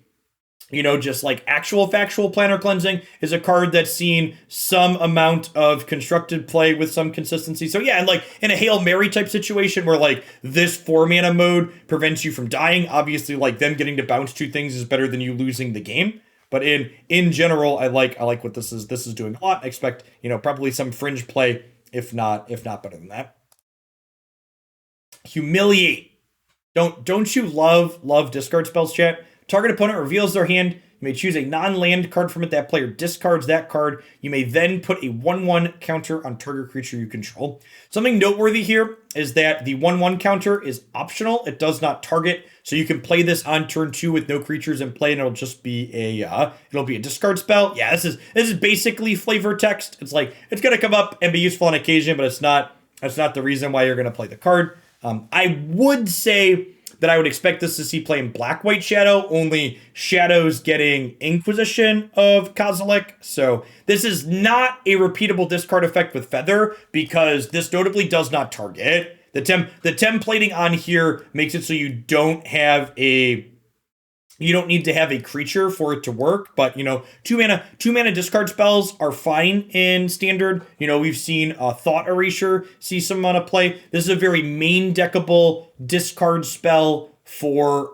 just actual factual Planar Cleansing is a card that's seen some amount of constructed play with some consistency. So yeah, and in a Hail Mary type situation where this 4-mana mode prevents you from dying, obviously them getting to bounce 2 things is better than you losing the game. But in general, I like what this is doing a lot. I expect, probably some fringe play, if not better than that. Humiliate. Don't you love discard spells, chat? Target opponent reveals their hand. You may choose a non-land card from it. That player discards that card. You may then put a 1/1 counter on target creature you control. Something noteworthy here is that the 1/1 counter is optional. It does not target, so you can play this on turn 2 with no creatures in play, and it'll just be a discard spell. Yeah, this is basically flavor text. It's it's gonna come up and be useful on occasion, but that's not the reason why you're gonna play the card. I would say that I would expect this to see play in Black-White Shadow, only Shadow's getting Inquisition of Kozilek. So this is not a repeatable discard effect with Feather, because this notably does not target. The templating on here makes it so you don't need to have a creature for it to work, but 2 mana discard spells are fine in Standard. We've seen Thought Erasure see some amount of play. This is a very main deckable discard spell for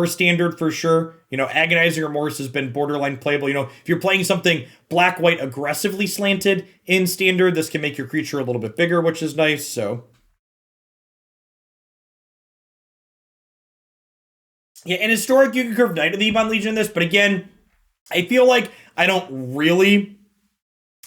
Standard for sure. Agonizing Remorse has been borderline playable. If you're playing something black-white aggressively slanted in Standard, this can make your creature a little bit bigger, which is nice. So yeah, in Historic, you can curve Knight of the Ebon Legion in this, but again, I feel like I don't really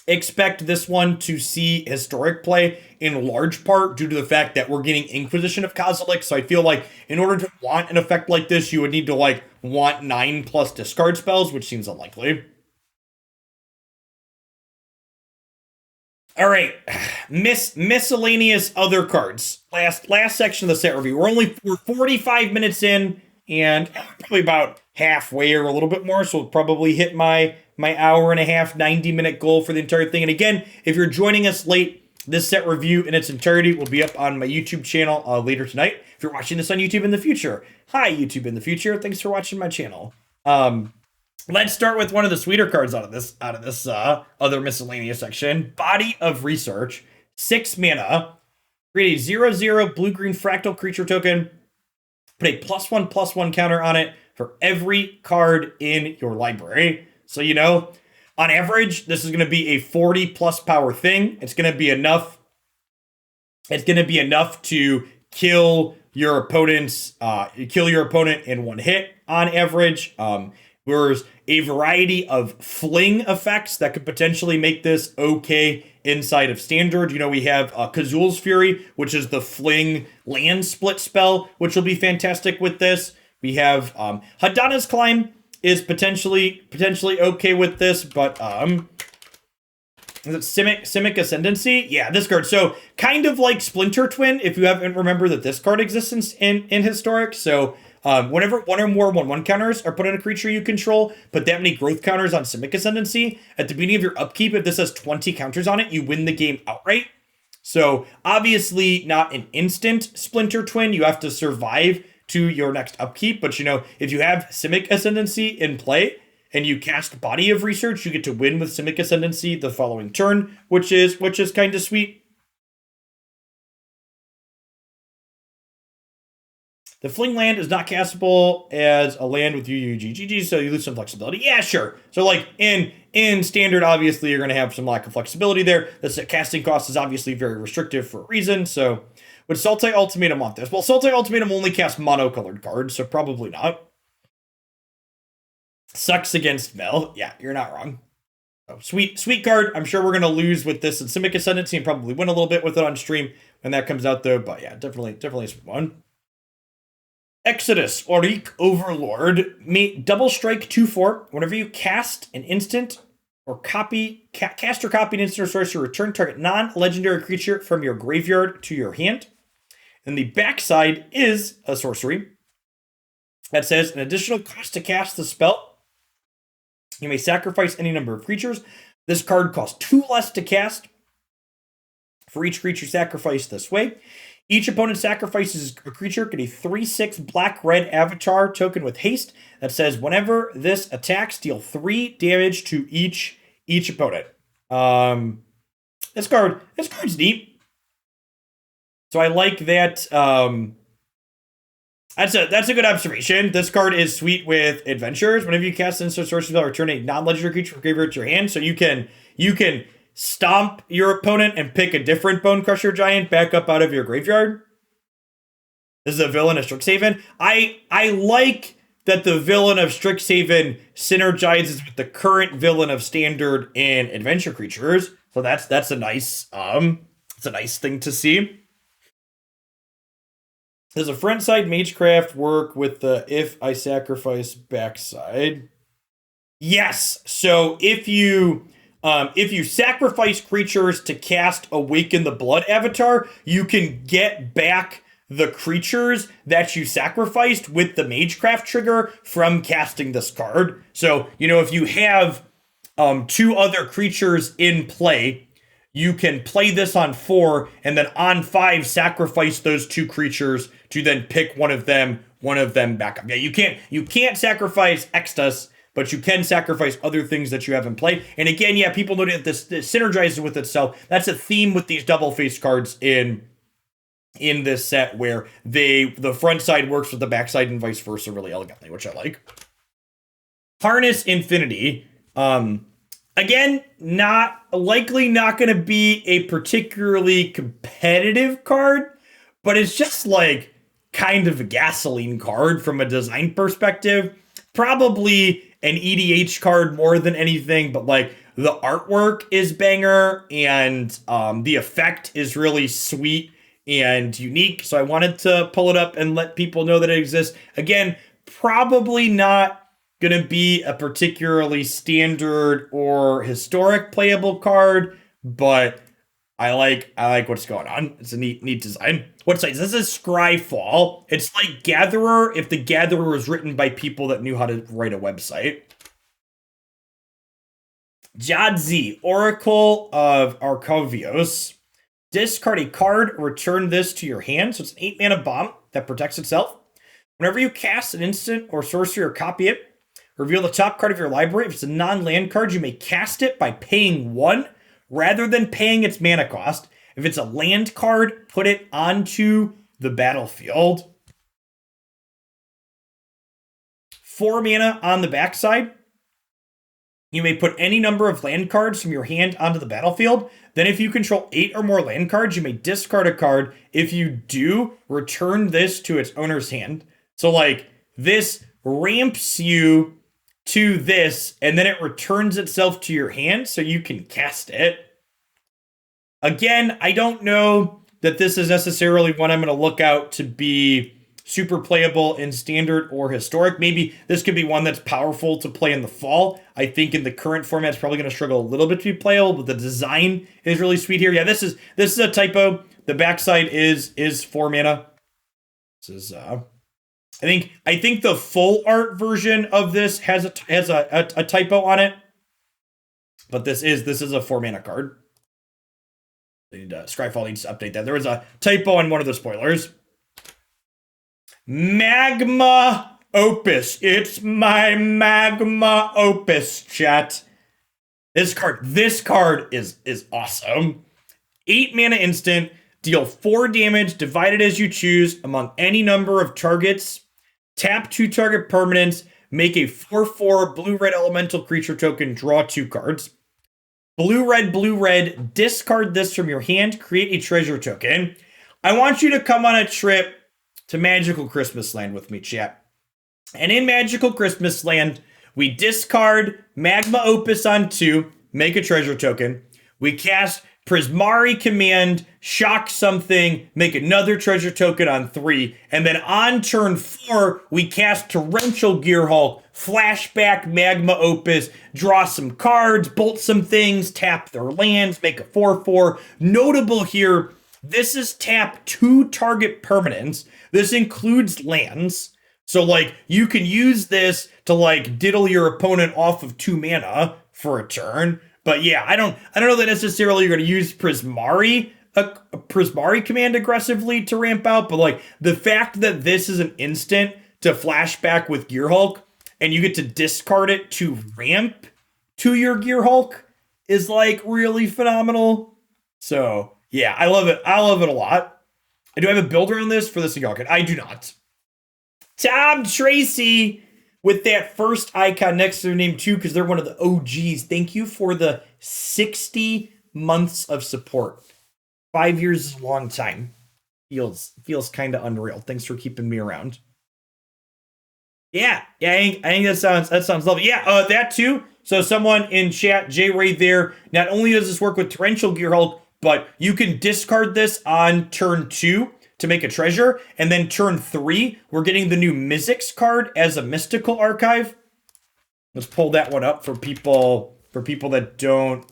expect this one to see Historic play in large part due to the fact that we're getting Inquisition of Kozilek, so I feel like in order to want an effect like this, you would need to want 9+ discard spells, which seems unlikely. All right, miscellaneous other cards. Last section of the set review. We're 45 minutes in, and probably about halfway or a little bit more, so we'll probably hit my hour and a half, 90-minute goal for the entire thing. And again, if you're joining us late, This set review in its entirety will be up on my YouTube channel later tonight. If you're watching this on YouTube in the future, hi YouTube in the future. Thanks for watching my channel. Let's start with one of the sweeter cards out of this other miscellaneous section. Body of Research, 6 mana. Create a 0/0 blue-green fractal creature token. Put a +1/+1 counter on it for every card in your library. So, you know, on average, this is going to be a 40+ power thing. It's going to be enough. It's going to be enough to kill your opponent's, in one hit on average. There's a variety of fling effects that could potentially make this okay inside of standard. You know, we have Kazul's Fury, which is the fling land split spell, which will be fantastic with this. We have Hadana's Climb is potentially okay with this, but is it Simic Ascendancy? Yeah, this card. So kind of like Splinter Twin, if you haven't remembered that this card exists in Historic. So whenever one or more 1/1 counters are put on a creature you control, put that many growth counters on Simic Ascendancy. At the beginning of your upkeep, if this has 20 counters on it, you win the game outright. So obviously not an instant Splinter Twin. You have to survive to your next upkeep. But, you know, if you have Simic Ascendancy in play and you cast Body of Research, you get to win with Simic Ascendancy the following turn, which is kind of sweet. The Fling land is not castable as a land with UUGGG, so you lose some flexibility. Yeah, sure. So, like, in Standard, obviously, you're going to have some lack of flexibility there. The casting cost is obviously very restrictive for a reason, so would Sultai Ultimatum want this? Well, Sultai Ultimatum only casts monocolored cards, so probably not. Sucks against Mel. Yeah, you're not wrong. So, sweet card. I'm sure we're going to lose with this in Simic Ascendancy and probably win a little bit with it on stream when that comes out, though. But yeah, definitely a sweet one. Exodus, Auric Overlord. Double strike 2/4. Whenever you cast an instant or cast or copy an instant or sorcery, return target non-legendary creature from your graveyard to your hand. And the backside is a sorcery that says an additional cost to cast the spell. You may sacrifice any number of creatures. This card costs 2 less to cast for each creature sacrificed this way. Each opponent sacrifices a creature, get a 3/6 black-red avatar token with haste that says whenever this attacks, deal 3 damage to each opponent. This card's neat. So I like that. That's a good observation. This card is sweet with adventures. Whenever you cast instant sorcery spell, return a non-legendary creature from graveyard to your hand. So you can stomp your opponent and pick a different Bone Crusher Giant back up out of your graveyard. This is a villain of Strixhaven. I like that the villain of Strixhaven synergizes with the current villain of Standard and Adventure creatures. So that's a nice it's a nice thing to see. Does a frontside Magecraft work with the if I sacrifice backside? Yes. So if you sacrifice creatures to cast Awaken the Blood avatar, you can get back the creatures that you sacrificed with the Magecraft trigger from casting this card. So, you know, if you have 2 other creatures in play, you can play this on 4 and then on 5 sacrifice those 2 creatures to then pick one of them back up. Yeah, you can't sacrifice Extus, but you can sacrifice other things that you have in play. And again, yeah, people know that this synergizes with itself. That's a theme with these double-faced cards in this set, where the front side works with the back side and vice versa really elegantly, which I like. Harness Infinity. Again, not going to be a particularly competitive card, but it's just like kind of a gasoline card from a design perspective. Probably an EDH card more than anything, but like the artwork is banger and the effect is really sweet and unique. So I wanted to pull it up and let people know that it exists. Again, probably not going to be a particularly standard or historic playable card, but I like what's going on. It's a neat design. What site? This is Scryfall. It's like Gatherer if the Gatherer was written by people that knew how to write a website. Jadzi, Oracle of Arcovios. Discard a card, return this to your hand. So it's an 8 mana bomb that protects itself. Whenever you cast an instant or sorcery or copy it, reveal the top card of your library. If it's a non-land card, you may cast it by paying 1 rather than paying its mana cost. If it's a land card, put it onto the battlefield. 4 mana on the backside. You may put any number of land cards from your hand onto the battlefield. Then if you control 8 or more land cards, you may discard a card. If you do, return this to its owner's hand. So like this ramps you to this, and then it returns itself to your hand so you can cast it. Again, I don't know that this is necessarily one I'm going to look out to be super playable in standard or historic. Maybe this could be one that's powerful to play in the fall. I think in the current format, it's probably going to struggle a little bit to be playable, but the design is really sweet here. Yeah, this is a typo. The backside is 4 mana. This is I think the full art version of this has a typo on it, but this is a 4 mana card. Scryfall needs to update that. There was a typo on one of the spoilers. Magma Opus. It's my Magma Opus, chat. This card is awesome. 8 mana instant. Deal 4 damage divided as you choose among any number of targets. Tap 2 target permanents. Make a 4/4 blue-red elemental creature token. Draw 2 cards. Blue-red. Discard this from your hand. Create a treasure token. I want you to come on a trip to Magical Christmas Land with me, chat. And in Magical Christmas Land, we discard Magma Opus on 2, make a treasure token. We cast Prismari Command, shock something, make another treasure token on 3. And then on turn 4, we cast Torrential Gearhulk, flashback Magma Opus, draw some cards, bolt some things, tap their lands, make a 4/4. Notable here, this is tap 2 target permanents. This includes lands. So like you can use this to like diddle your opponent off of 2 mana for a turn. But yeah, I don't know that necessarily you're going to use Prismari Command aggressively to ramp out, but like the fact that this is an instant to flashback with Gearhulk and you get to discard it to ramp to your Gearhulk is like really phenomenal. So yeah, I love it. I love it a lot. Do I have a builder on this for the Cigar Kit? I do not. Tom Tracy with that first icon next to their name too, because they're one of the OGs. Thank you for the 60 months of support. 5 years is a long time. Feels kind of unreal. Thanks for keeping me around. Yeah, I think that sounds lovely. Yeah, that too. So someone in chat, J Ray there. Not only does this work with Torrential Gearhulk, but you can discard this on turn 2 to make a treasure. And then turn 3, we're getting the new Mizzix card as a mystical archive. Let's pull that one up for people that don't.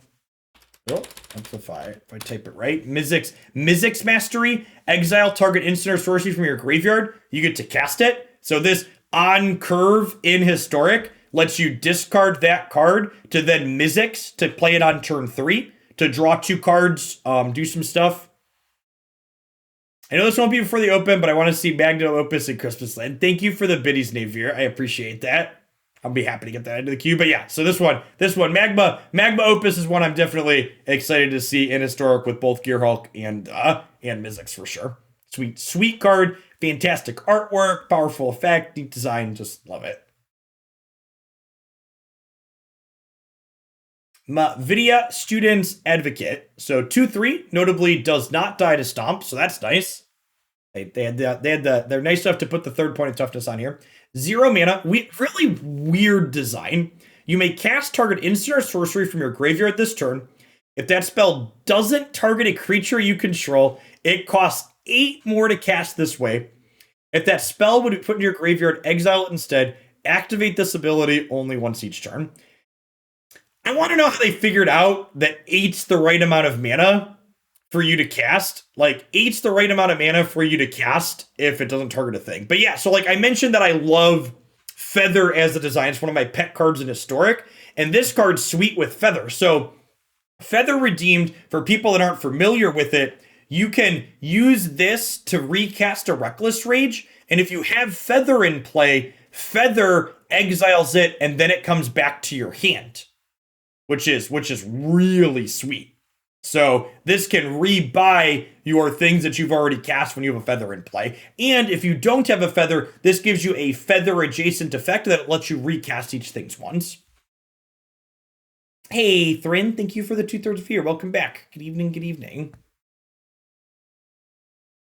Oh, amplify if I type it right. Mizzix Mastery. Exile target instant or sorcery from your graveyard. You get to cast it. So this on curve in historic lets you discard that card to then Mizzix to play it on turn 3. To draw 2 cards, do some stuff. I know this won't be before the open, but I want to see Magma Opus and Christmas Land. Thank you for the biddies, Navier. I appreciate that. I'll be happy to get that into the queue. But yeah, so this one, Magma Opus is one I'm definitely excited to see in historic with both Gearhulk and Mizzix for sure. Sweet card, fantastic artwork, powerful effect, neat design, just love it. Vidya Students Advocate. So 2/3 notably does not die to Stomp, so that's nice. They're nice enough to put the 3rd point of toughness on here. 0 mana. Really weird design. You may cast target instant or sorcery from your graveyard this turn. If that spell doesn't target a creature you control, it costs 8 more to cast this way. If that spell would be put in your graveyard, exile it instead. Activate this ability only once each turn. I want to know how they figured out that 8's the right amount of mana for you to cast. Like, 8's the right amount of mana for you to cast if it doesn't target a thing. But yeah, so like I mentioned that I love Feather as a design. It's one of my pet cards in Historic. And this card's sweet with Feather. So Feather redeemed, for people that aren't familiar with it, you can use this to recast a Reckless Rage, and if you have Feather in play, Feather exiles it, and then it comes back to your hand, which is really sweet. So this can rebuy your things that you've already cast when you have a Feather in play. And if you don't have a Feather, this gives you a Feather adjacent effect that lets you recast each thing's once. Hey, Thrin, thank you for the 2/3 of year. Welcome back. Good evening, good evening.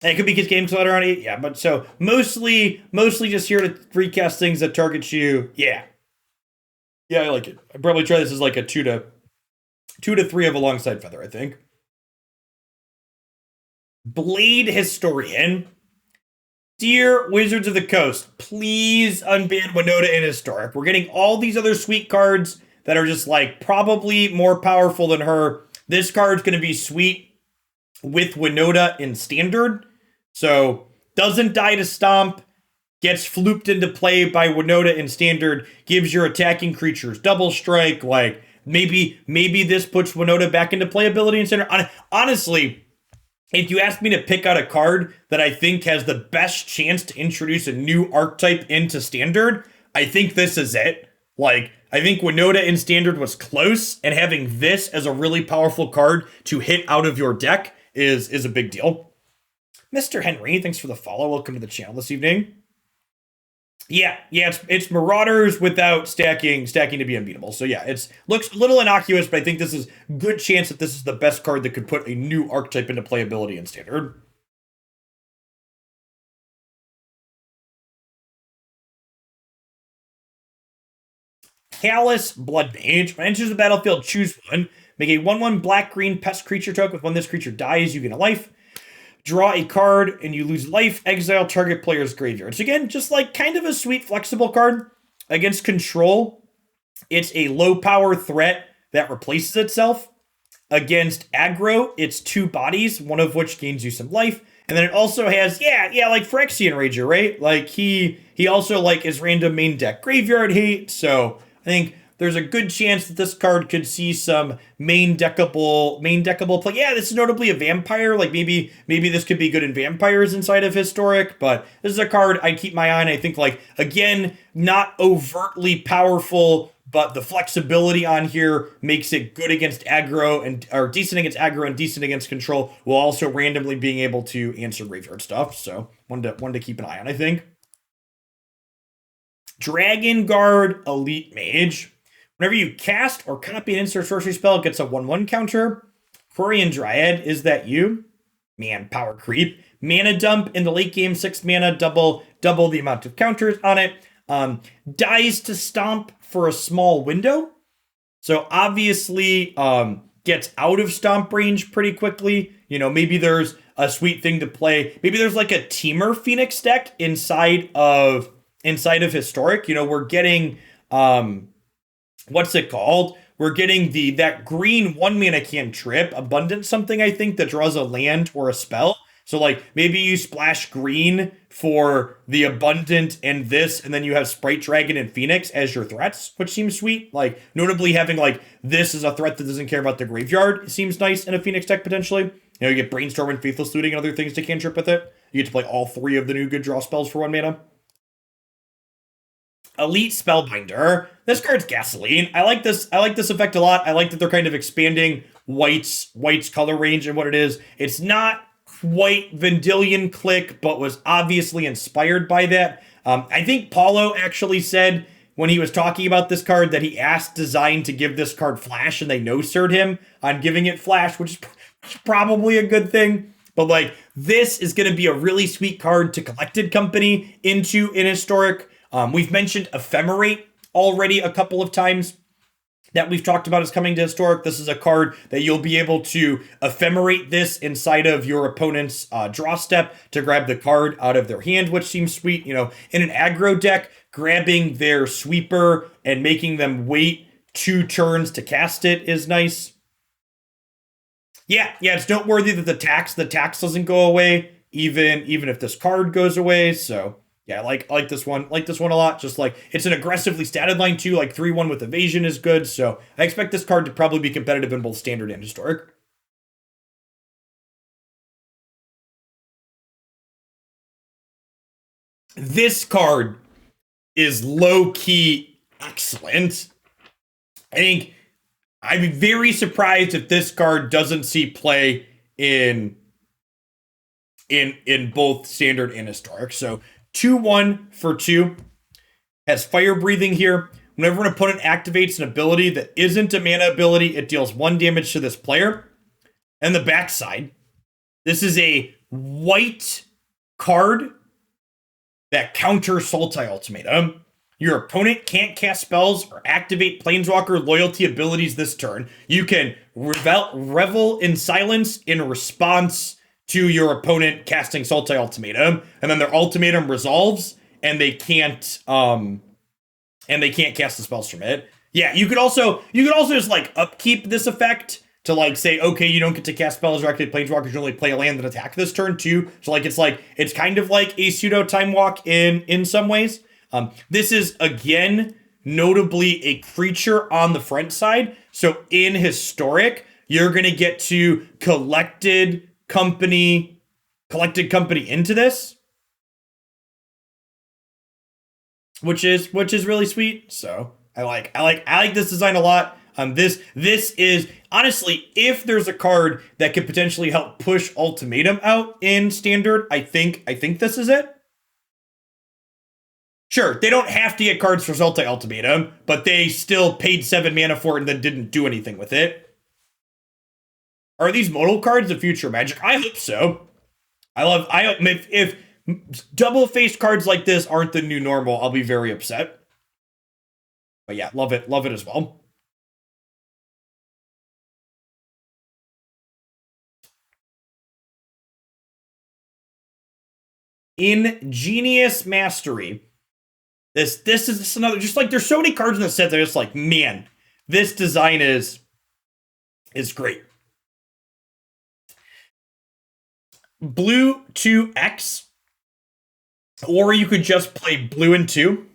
And it could be because game clutter on it, yeah, but so mostly just here to recast things that target you. Yeah. Yeah, I like it. I'd probably try this as like a 2 to 3 of alongside Feather, I think. Blade Historian. Dear Wizards of the Coast, please unban Winota and Historic. We're getting all these other sweet cards that are just like probably more powerful than her. This card's going to be sweet with Winota in Standard. So, doesn't die to Stomp, gets flooped into play by Winota in Standard, gives your attacking creatures double strike. Like, maybe this puts Winota back into playability in Standard. Honestly, if you ask me to pick out a card that I think has the best chance to introduce a new archetype into Standard, I think this is it. Like, I think Winota in Standard was close, and having this as a really powerful card to hit out of your deck is a big deal. Mr. Henry, thanks for the follow. Welcome to the channel this evening. Yeah, it's Marauders without stacking to be unbeatable. So yeah, it looks a little innocuous, but I think this is good chance that this is the best card that could put a new archetype into playability in Standard. Callous Blood Mage. When it enters the battlefield, choose one. Make a 1/1 black-green pest creature token. When this creature dies, you gain a life. Draw a card, and you lose life. Exile target player's graveyard. So again, just like kind of a sweet, flexible card. Against control, it's a low-power threat that replaces itself. Against aggro, it's 2 bodies, one of which gains you some life. And then it also has, like Phyrexian Rager, right? Like, he also, like, is random main deck graveyard hate, so I think there's a good chance that this card could see some main deckable play. Yeah, this is notably a vampire. Like, maybe this could be good in vampires inside of Historic, but this is a card I keep my eye on. I think, like, again, not overtly powerful, but the flexibility on here makes it good against aggro or decent against aggro and decent against control, while also randomly being able to answer graveyard stuff. So one to keep an eye on, I think. Dragon Guard Elite Mage. Whenever you cast or copy an instant sorcery spell, it gets a 1/1 counter. Quarian Dryad, is that you? Man, power creep. Mana dump in the late game, 6 mana, double the amount of counters on it. Dies to Stomp for a small window. So obviously gets out of Stomp range pretty quickly. You know, maybe there's a sweet thing to play. Maybe there's like a Teamer Phoenix deck inside of Historic. You know, we're getting what's it called? We're getting that green 1-mana cantrip, Abundant something, I think, that draws a land or a spell. So, like, maybe you splash green for the Abundant and this, and then you have Sprite Dragon and Phoenix as your threats, which seems sweet. Like, notably having, like, this as a threat that doesn't care about the graveyard seems nice in a Phoenix deck, potentially. You know, you get Brainstorm and Faithless Looting and other things to cantrip with it. You get to play all 3 of the new good draw spells for 1 mana. Elite Spellbinder. This card's gasoline. I like this effect a lot. I like that they're kind of expanding White's color range and what it is. It's not quite Vendilion Click, but was obviously inspired by that. I think Paulo actually said when he was talking about this card that he asked Design to give this card Flash, and they no-sirred him on giving it Flash, which is probably a good thing. But, like, this is going to be a really sweet card to Collected Company into in Historic. We've mentioned Ephemerate already a couple of times that we've talked about as coming to Historic. This is a card that you'll be able to Ephemerate this inside of your opponent's draw step to grab the card out of their hand, which seems sweet. You know, in an aggro deck, grabbing their sweeper and making them wait 2 turns to cast it is nice. Yeah, it's noteworthy that the tax doesn't go away, even if this card goes away, so... Yeah, I like this one. Like this one a lot. Just like, it's an aggressively statted line too. Like 3/1 with evasion is good. So I expect this card to probably be competitive in both Standard and Historic. This card is low-key excellent. I think I'd be very surprised if this card doesn't see play in both standard and historic. So 2-1 for 2. Has fire breathing here. Whenever an opponent activates an ability that isn't a mana ability, it deals 1 damage to this player. And the backside, this is a white card that counters Sultai Ultimatum. Your opponent can't cast spells or activate Planeswalker loyalty abilities this turn. You can revel in silence in response to your opponent casting Sultai Ultimatum, and then their ultimatum resolves, and they can't cast the spells from it. Yeah, you could also just like upkeep this effect to like say, okay, you don't get to cast spells or activate Planeswalkers, you only play a land that attack this turn too. So it's kind of like a pseudo time walk in some ways. This is again notably a creature on the front side. So in historic, you're gonna get to collected company into this, which is really sweet. So I like this design a lot. This is honestly, if there's a card that could potentially help push Ultimatum out in standard, I think this is it. Sure, they don't have to get cards for Sultai Ultimatum, but they still paid 7 mana for it and then didn't do anything with it. Are these modal cards the future of Magic? I hope so. If double-faced cards like this aren't the new normal, I'll be very upset. But yeah, love it as well. Ingenious Mastery. This is just another, just like there's so many cards in the set that are just like, man, this design is great. Blue 2X, or you could just play blue and 2.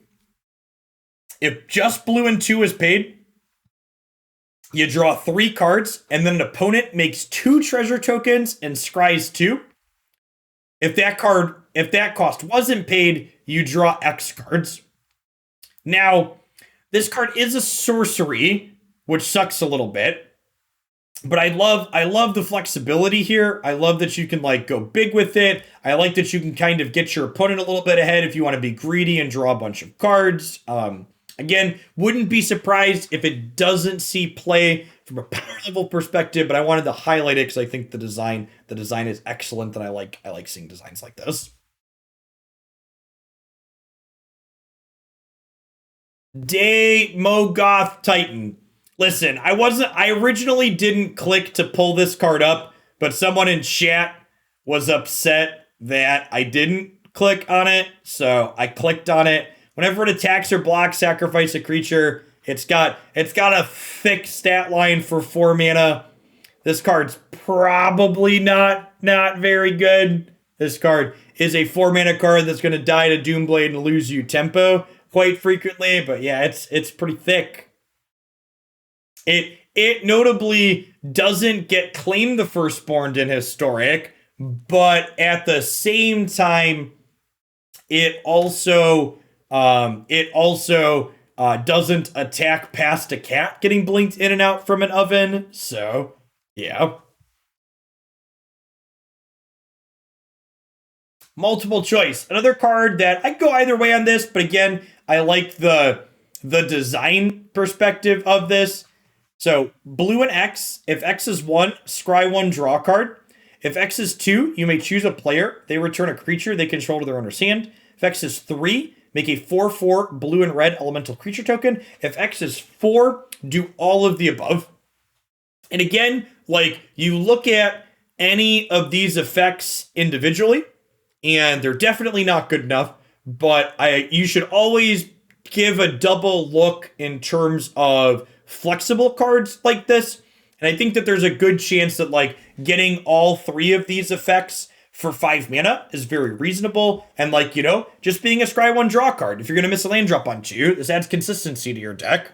If just blue and 2 is paid, you draw 3 cards, and then an opponent makes 2 treasure tokens and scries 2. If that cost wasn't paid, you draw X cards. Now, this card is a sorcery, which sucks a little bit. But I love the flexibility here. I love that you can like go big with it. I like that you can kind of get your opponent a little bit ahead if you want to be greedy and draw a bunch of cards. Again, wouldn't be surprised if it doesn't see play from a power level perspective, but I wanted to highlight it because I think the design is excellent, and I like seeing designs like this. Day Mogoth Titan. Listen, I originally didn't click to pull this card up, but someone in chat was upset that I didn't click on it, so I clicked on it. Whenever it attacks or blocks, sacrifice a creature. It's got a thick stat line for 4 mana. This card's probably not very good. This card is a 4 mana card that's going to die to Doomblade and lose you tempo quite frequently, but yeah, it's pretty thick. It notably doesn't get claimed the firstborn in historic, but at the same time, it also doesn't attack past a cat getting blinked in and out from an oven. So yeah. Multiple choice. Another card that I go either way on this, but again, I like the design perspective of this. So blue and X. If X is 1, scry 1, draw a card. If X is 2, you may choose a player. They return a creature they control to their owner's hand. If X is 3, make a 4/4 blue and red elemental creature token. If X is 4, do all of the above. And again, like you look at any of these effects individually, and they're definitely not good enough, but you should always give a double look in terms of flexible cards like this. And I think that there's a good chance that like getting all 3 of these effects for 5 mana is very reasonable. And like, just being a scry 1 draw card. If you're going to miss a land drop on 2, this adds consistency to your deck.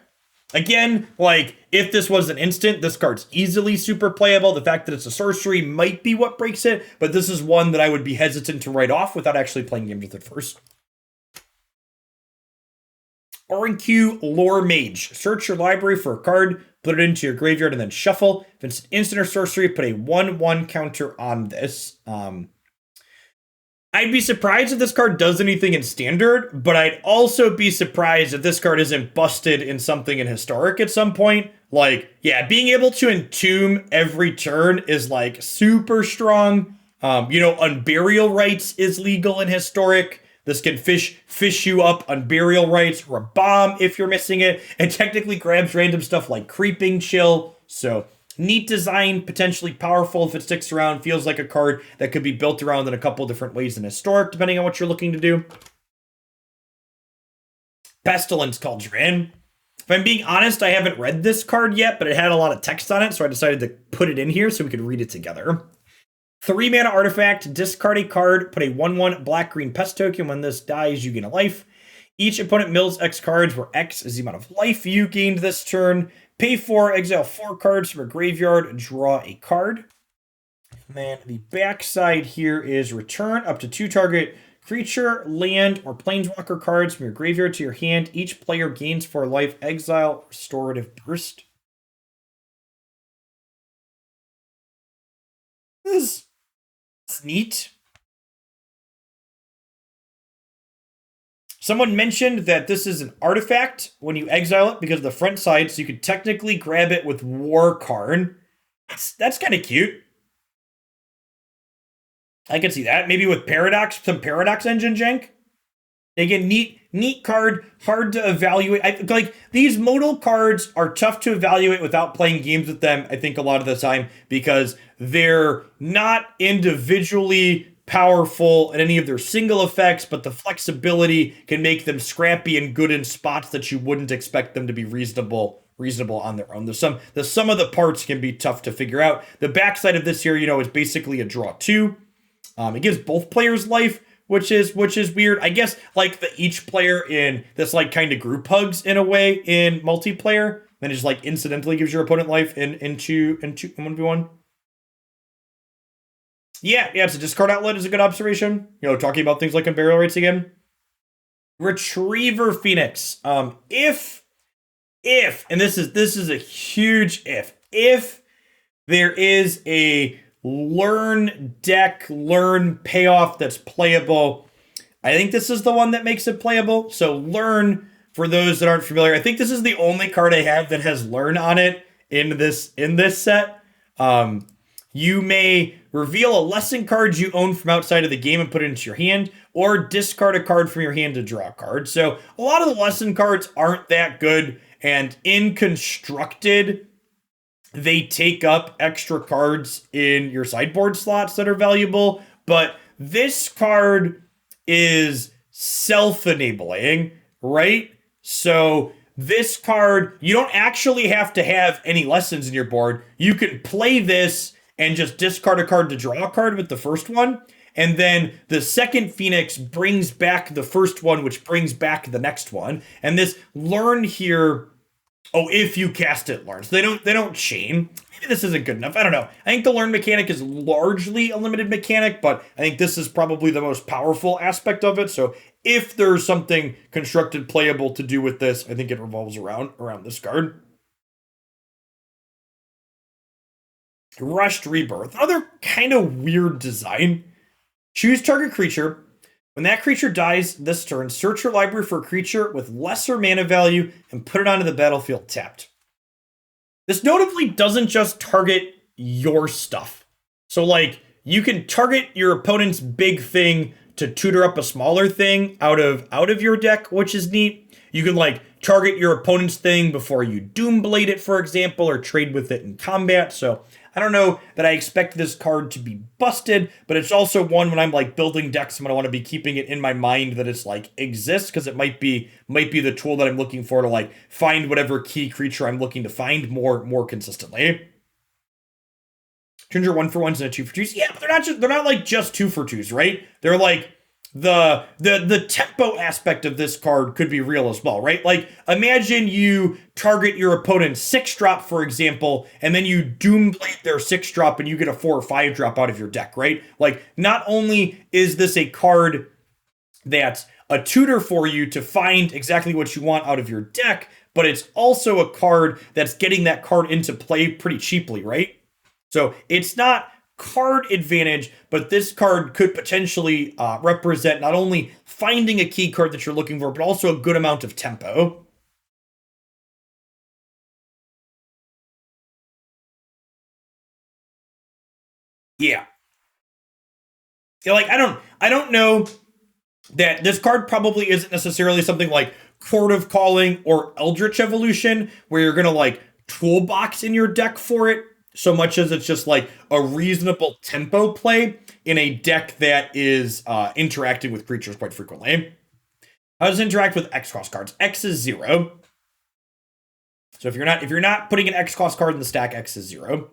Again, like, if this was an instant, this card's easily super playable. The fact that it's a sorcery might be what breaks it, but this is one that I would be hesitant to write off without actually playing games with it first. R&Q Lore Mage. Search your library for a card, put it into your graveyard, and then shuffle. If it's an instant or sorcery, put a 1/1 counter on this. I'd be surprised if this card does anything in Standard, but I'd also be surprised if this card isn't busted in something in Historic at some point. Like, yeah, being able to entomb every turn is, like, super strong. Unburial Rights is legal in Historic. This can fish you up Unburial Rights or a bomb if you're missing it. And technically grabs random stuff like Creeping Chill. So, neat design, potentially powerful if it sticks around. Feels like a card that could be built around in a couple different ways in Historic, depending on what you're looking to do. Pestilence Cauldron. If I'm being honest, I haven't read this card yet, but it had a lot of text on it, so I decided to put it in here so we could read it together. 3 mana artifact, discard a card, put a 1/1 black-green pest token. When this dies, you gain a life. Each opponent mills X cards, where X is the amount of life you gained this turn. Pay 4, exile 4 cards from a graveyard, draw a card. And then the backside here is return up to 2 target creature, land, or planeswalker cards from your graveyard to your hand. Each player gains 4 life, exile, restorative burst. This is neat. Someone mentioned that this is an artifact when you exile it because of the front side, so you could technically grab it with War Karn. That's kind of cute. I can see that. Maybe with Paradox, some Paradox Engine jank. Again, neat card, hard to evaluate. Like, these modal cards are tough to evaluate without playing games with them, I think, a lot of the time, because they're not individually powerful in any of their single effects, but the flexibility can make them scrappy and good in spots that you wouldn't expect them to be reasonable on their own. The sum of the parts can be tough to figure out. The backside of this here, is basically a draw 2. It gives both players life, which is weird. I guess like each player in this like kind of group hugs in a way in multiplayer, then it just like incidentally gives your opponent life in 1v1. Yeah, it's a discard outlet is a good observation. Talking about things like Unburial Rights again. Retriever Phoenix. If and this is a huge if there is a learn payoff that's playable, I think this is the one that makes it playable. So learn, for those that aren't familiar, I think this is the only card I have that has learn on it in this set. You may reveal a lesson card you own from outside of the game and put it into your hand, or discard a card from your hand to draw a card. So a lot of the lesson cards aren't that good, and in Constructed, they take up extra cards in your sideboard slots that are valuable, but this card is self-enabling, right? So this card, you don't actually have to have any lessons in your board. You can play this and just discard a card to draw a card with the first one, and then the second Phoenix brings back the first one, which brings back the next one. And this learn here, if you cast it, learns. They don't chain. Maybe this isn't good enough. I don't know. I think the learn mechanic is largely a limited mechanic, but I think this is probably the most powerful aspect of it. So if there's something Constructed playable to do with this, I think it revolves around this card. Rushed Rebirth. Another kind of weird design. Choose target creature. When that creature dies this turn, search your library for a creature with lesser mana value and put it onto the battlefield tapped. This notably doesn't just target your stuff. So, like, you can target your opponent's big thing to tutor up a smaller thing out of your deck, which is neat. You can, like, target your opponent's thing before you Doomblade it, for example, or trade with it in combat. So I don't know that I expect this card to be busted, but it's also one when I'm like building decks, I'm going to want to be keeping it in my mind that it's like exists, because it might be the tool that I'm looking for to like find whatever key creature I'm looking to find more consistently. Turns your 1-for-1s into 2-for-2s. Yeah, but they're not like just 2-for-2s, right? They're like the tempo aspect of this card could be real as well, right? Like, imagine you target your opponent's 6-drop, for example, and then you Doomblade their 6-drop and you get a 4 or 5-drop out of your deck, right? Like, not only is this a card that's a tutor for you to find exactly what you want out of your deck, but it's also a card that's getting that card into play pretty cheaply, right? So it's not card advantage, but this card could potentially represent not only finding a key card that you're looking for, but also a good amount of tempo. Yeah. Like I don't know that this card probably isn't necessarily something like Court of Calling or Eldritch Evolution, where you're gonna like toolbox in your deck for it, so much as it's just like a reasonable tempo play in a deck that is interacting with creatures quite frequently. How does it interact with X cost cards? X is 0. So if you're not putting an X cost card in the stack, X is 0.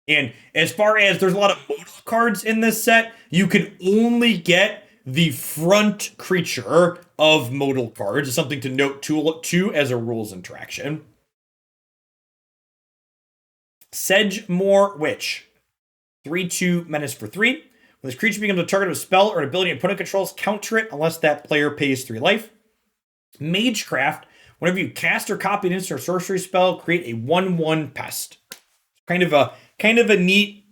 And as far as there's a lot of modal cards in this set, you can only get the front creature of modal cards. It's something to note too as a rules interaction. Sedgemoor Witch. 3/2 menace for 3. When this creature becomes a target of a spell or an ability an opponent controls, counter it unless that player pays 3 life. Magecraft. Whenever you cast or copy an instant or sorcery spell, create a 1/1 pest. Kind of a neat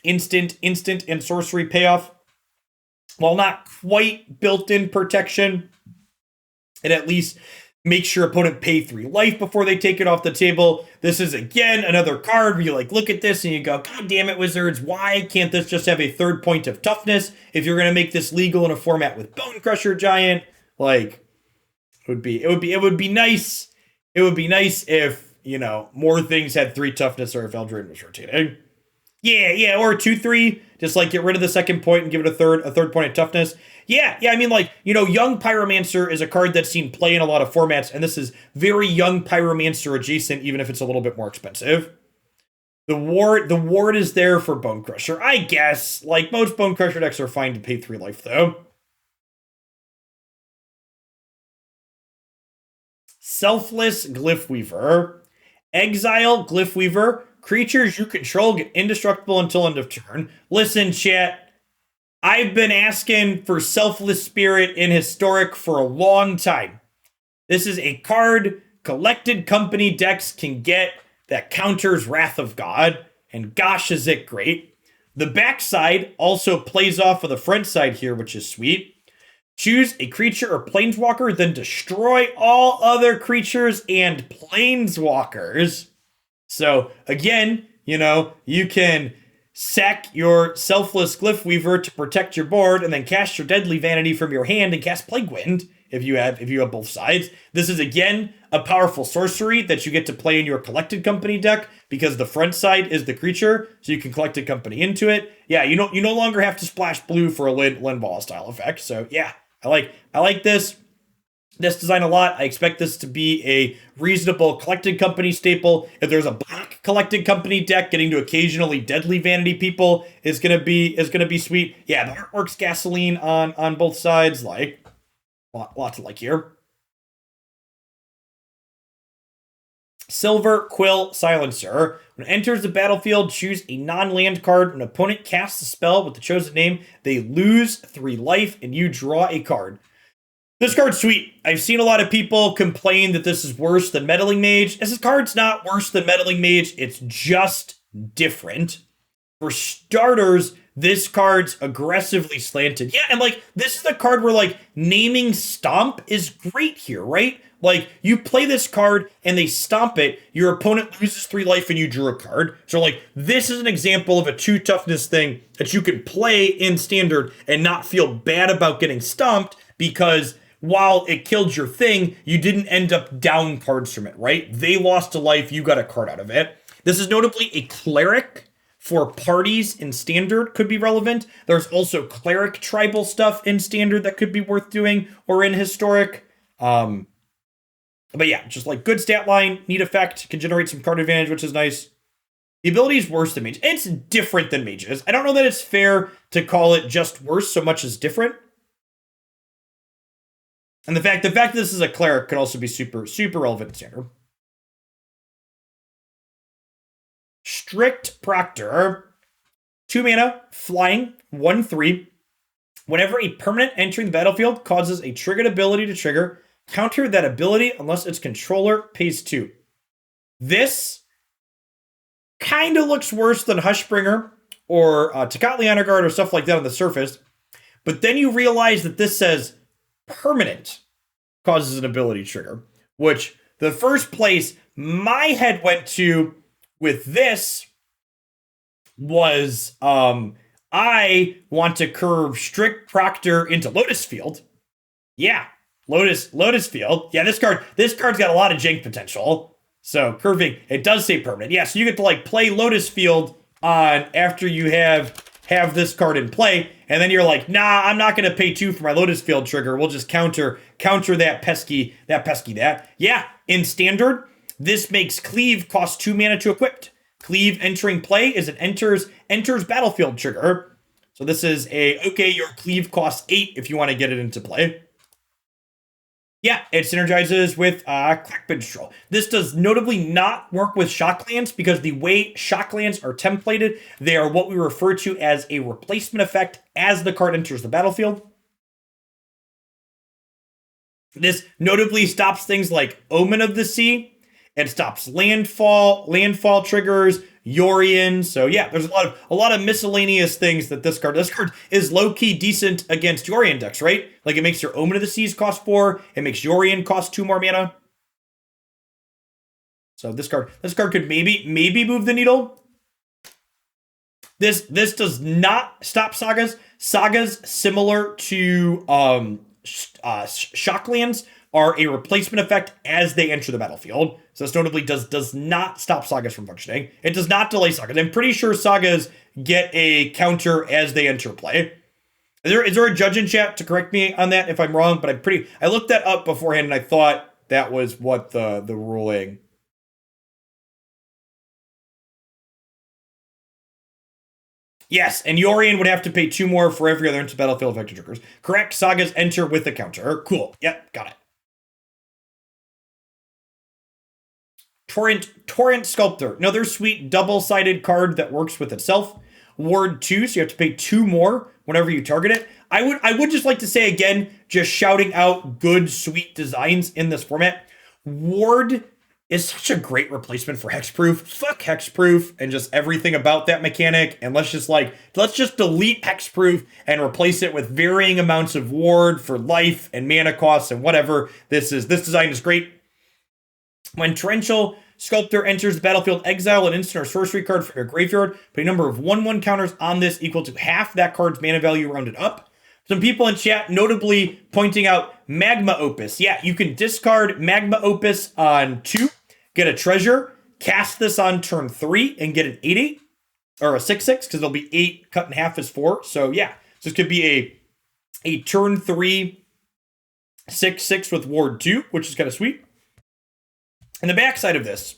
instant and sorcery payoff. While not quite built-in protection, it at least makes your opponent pay 3 life before they take it off the table. This is, again, another card where you like look at this and you go, God damn it, Wizards, why can't this just have a 3rd point of toughness? If you're going to make this legal in a format with Bone Crusher Giant, like, it would be nice. It would be nice if, more things had 3 toughness or if Eldraine was rotating. Yeah, or 2/3, just like get rid of the 2nd point and give it a third point of toughness. Yeah, I mean, like, Young Pyromancer is a card that's seen play in a lot of formats, and this is very Young Pyromancer adjacent, even if it's a little bit more expensive. The ward is there for Bone Crusher, I guess. Like, most Bone Crusher decks are fine to pay 3 life, though. Selfless Glyph Weaver. Exile Glyph Weaver. Creatures you control get indestructible until end of turn. Listen, chat. I've been asking for Selfless Spirit in Historic for a long time. This is a card collected company decks can get that counters Wrath of God, and gosh, is it great. The backside also plays off of the front side here, which is sweet. Choose a creature or planeswalker, then destroy all other creatures and planeswalkers. So, again, you can sack your Selfless Glyph Weaver to protect your board and then cast your Deadly Vanity from your hand and cast Plague Wind if you have both sides. This is, again, a powerful sorcery that you get to play in your Collected Company deck because the front side is the creature, so you can Collected Company into it. Yeah, you no longer have to splash blue for a Lin-Ball style effect. So, yeah, I like this design a lot. I expect this to be a reasonable Collected Company staple. If there's a black Collected Company deck, getting to occasionally Deadly Vanity people is gonna be sweet. Yeah, the artwork's gasoline on both sides. Like, lot to like here. Silver Quill Silencer. When it enters the battlefield, choose a non-land card. When an opponent casts a spell with the chosen name, they lose 3 life and you draw a card. This card's sweet. I've seen a lot of people complain that this is worse than Meddling Mage. This card's not worse than Meddling Mage. It's just different. For starters, this card's aggressively slanted. Yeah, and like, this is the card where like naming Stomp is great here, right? Like, you play this card and they stomp it, your opponent loses 3 life and you drew a card. So like, this is an example of a 2 toughness thing that you can play in Standard and not feel bad about getting stomped because while it killed your thing, you didn't end up down cards from it, right? They lost a life, you got a card out of it. This is notably a Cleric for parties in Standard could be relevant. There's also Cleric tribal stuff in Standard that could be worth doing, or in Historic. But yeah, just like good stat line, neat effect, can generate some card advantage, which is nice. The ability is worse than Mage. It's different than Mages. I don't know that it's fair to call it just worse so much as different. And the fact that this is a Cleric could also be super relevant in Standard. Strict Proctor. 2 mana, flying, 1/3. Whenever a permanent entering the battlefield causes a triggered ability to trigger, counter that ability unless its controller pays 2. This kind of looks worse than Hushbringer or Tocatli Honor Guard or stuff like that on the surface. But then you realize that this says permanent causes an ability trigger, which the first place my head went to with this was I want to curve Strict Proctor into Lotus Field. Yeah, Lotus Field. Yeah, this card's got a lot of jank potential. So curving, it does say permanent. Yeah, so you get to like play Lotus Field on after you have this card in play, and then you're like, nah, I'm not gonna pay 2 for my Lotus Field trigger. We'll just counter that pesky. Yeah, in standard, this makes Cleave cost 2 mana to equip. Cleave entering play is an enters battlefield trigger. So this is your Cleave costs 8 if you want to get it into play. Yeah, it synergizes with Clackbridge Troll. This does notably not work with Shocklands because the way Shocklands are templated, they are what we refer to as a replacement effect as the card enters the battlefield. This notably stops things like Omen of the Sea. It stops landfall triggers, Yorion. So yeah, there's a lot of miscellaneous things that this card is low-key decent against Yorion decks, right? Like it makes your Omen of the Seas cost 4, it makes Yorion cost 2 more mana. So this card could maybe move the needle. This does not stop sagas. Sagas similar to Shocklands are a replacement effect as they enter the battlefield. So this notably does not stop sagas from functioning. It does not delay sagas. I'm pretty sure sagas get a counter as they enter play. Is there a judge in chat to correct me on that if I'm wrong? But I looked that up beforehand and I thought that was what the ruling. Yes, and Yorion would have to pay 2 more for every other into battlefield effective triggers. Correct, sagas enter with the counter. Cool. Yep, got it. Torrent Sculptor, another sweet double-sided card that works with itself. Ward 2, so you have to pay 2 more whenever you target it. I would just like to say again, just shouting out good, sweet designs in this format. Ward is such a great replacement for Hexproof. Fuck Hexproof and just everything about that mechanic. And let's just delete Hexproof and replace it with varying amounts of Ward for life and mana costs and whatever. This design is great. When Torrential Sculptor enters the battlefield, exile an instant or sorcery card from your graveyard. Put a number of 1/1 counters on this equal to half that card's mana value rounded up. Some people in chat notably pointing out Magma Opus. Yeah, you can discard Magma Opus on 2, get a treasure, cast this on turn 3, and get an 8/8 or a 6/6 because it'll be 8 cut in half is 4. So yeah, so this could be a turn 3 6/6 with Ward 2, which is kind of sweet. And the backside of this,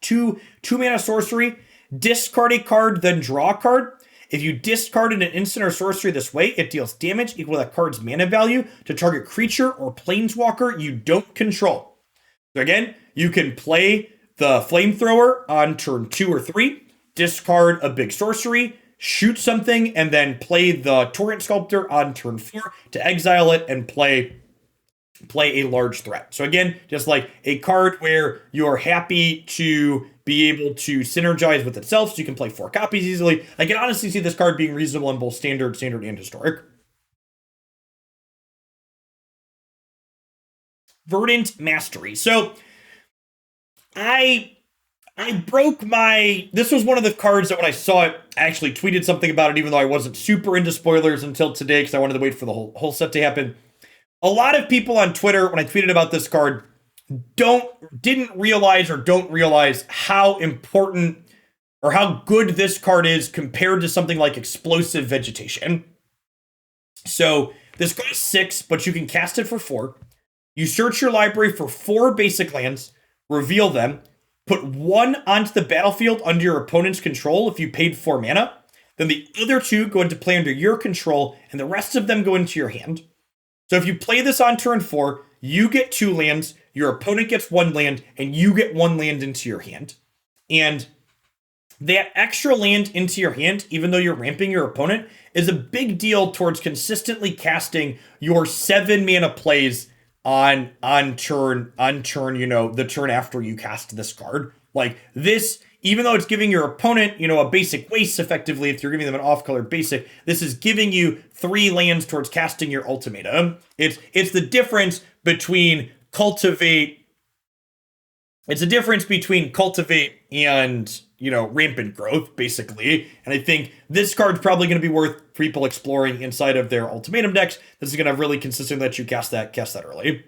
2 mana sorcery, discard a card, then draw a card. If you discarded an instant or sorcery this way, it deals damage equal to that card's mana value to target creature or planeswalker you don't control. So again, you can play the Flamethrower on turn 2 or 3, discard a big sorcery, shoot something, and then play the Torrent Sculptor on turn 4 to exile it and play a large threat. So again, just like a card where you're happy to be able to synergize with itself so you can play 4 copies easily. I can honestly see this card being reasonable in both standard, and historic. Verdant Mastery. So I broke my... This was one of the cards that when I saw it, I actually tweeted something about it even though I wasn't super into spoilers until today because I wanted to wait for the whole set to happen. A lot of people on Twitter, when I tweeted about this card, didn't realize how important or how good this card is compared to something like Explosive Vegetation. So this costs 6, but you can cast it for 4. You search your library for 4 basic lands, reveal them, put 1 onto the battlefield under your opponent's control if you paid 4 mana. Then the other 2 go into play under your control, and the rest of them go into your hand. So if you play this on turn 4, you get 2 lands, your opponent gets 1 land, and you get 1 land into your hand. And that extra land into your hand, even though you're ramping your opponent, is a big deal towards consistently casting your 7 mana plays on turn, the turn after you cast this card. Like this, even though it's giving your opponent, a basic waste effectively, if you're giving them an off-color basic, this is giving you 3 lands towards casting your ultimatum. It's the difference between cultivate. It's a difference between cultivate and, rampant growth, basically. And I think this card's probably going to be worth people exploring inside of their ultimatum decks. This is going to really consistently let you cast that early.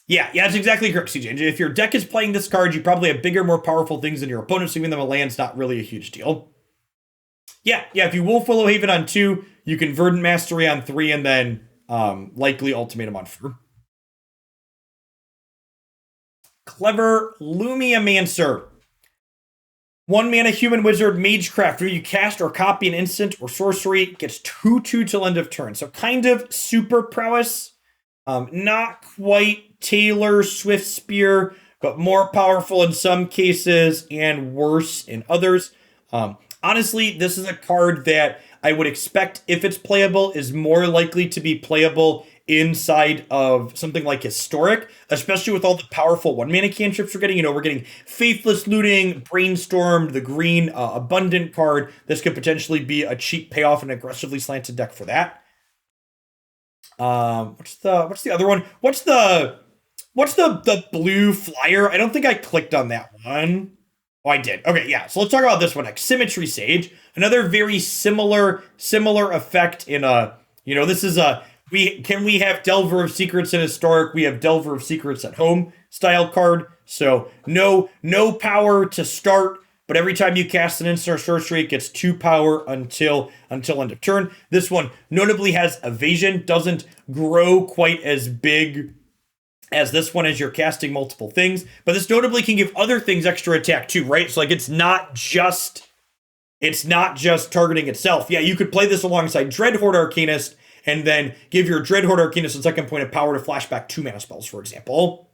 Yeah, that's exactly correct, CJ. If your deck is playing this card, you probably have bigger, more powerful things than your opponent, so giving them a land's not really a huge deal. Yeah, if you Wolf Willow Haven on 2, you can Verdant Mastery on 3, and then likely Ultimatum on 4. Clever Lumiamancer. 1 mana human wizard magecraft. Where you cast or copy an instant or sorcery, gets 2/2 till end of turn. So kind of super prowess. Not quite Taylor Swift Spear, but more powerful in some cases and worse in others. Honestly, this is a card that I would expect, if it's playable, is more likely to be playable inside of something like Historic, especially with all the powerful 1 mana cantrips we're getting. We're getting Faithless Looting, Brainstormed, the green Abundant card. This could potentially be a cheap payoff in an aggressively slanted deck for that. What's the other one? What's the blue flyer? I don't think I clicked on that one. Oh, I did. Okay, yeah. So let's talk about this one next. Symmetry Sage, another very similar effect in this is we have Delver of Secrets in Historic, we have Delver of Secrets at Home style card. So no power to start, but every time you cast an instant or sorcery, it gets 2 power until end of turn. This one notably has evasion, doesn't grow quite as big as this one as you're casting multiple things, but this notably can give other things extra attack too, right? So like it's not just targeting itself. Yeah, you could play this alongside Dreadhorde Arcanist and then give your Dreadhorde Arcanist a second point of power to flashback 2 mana spells, for example.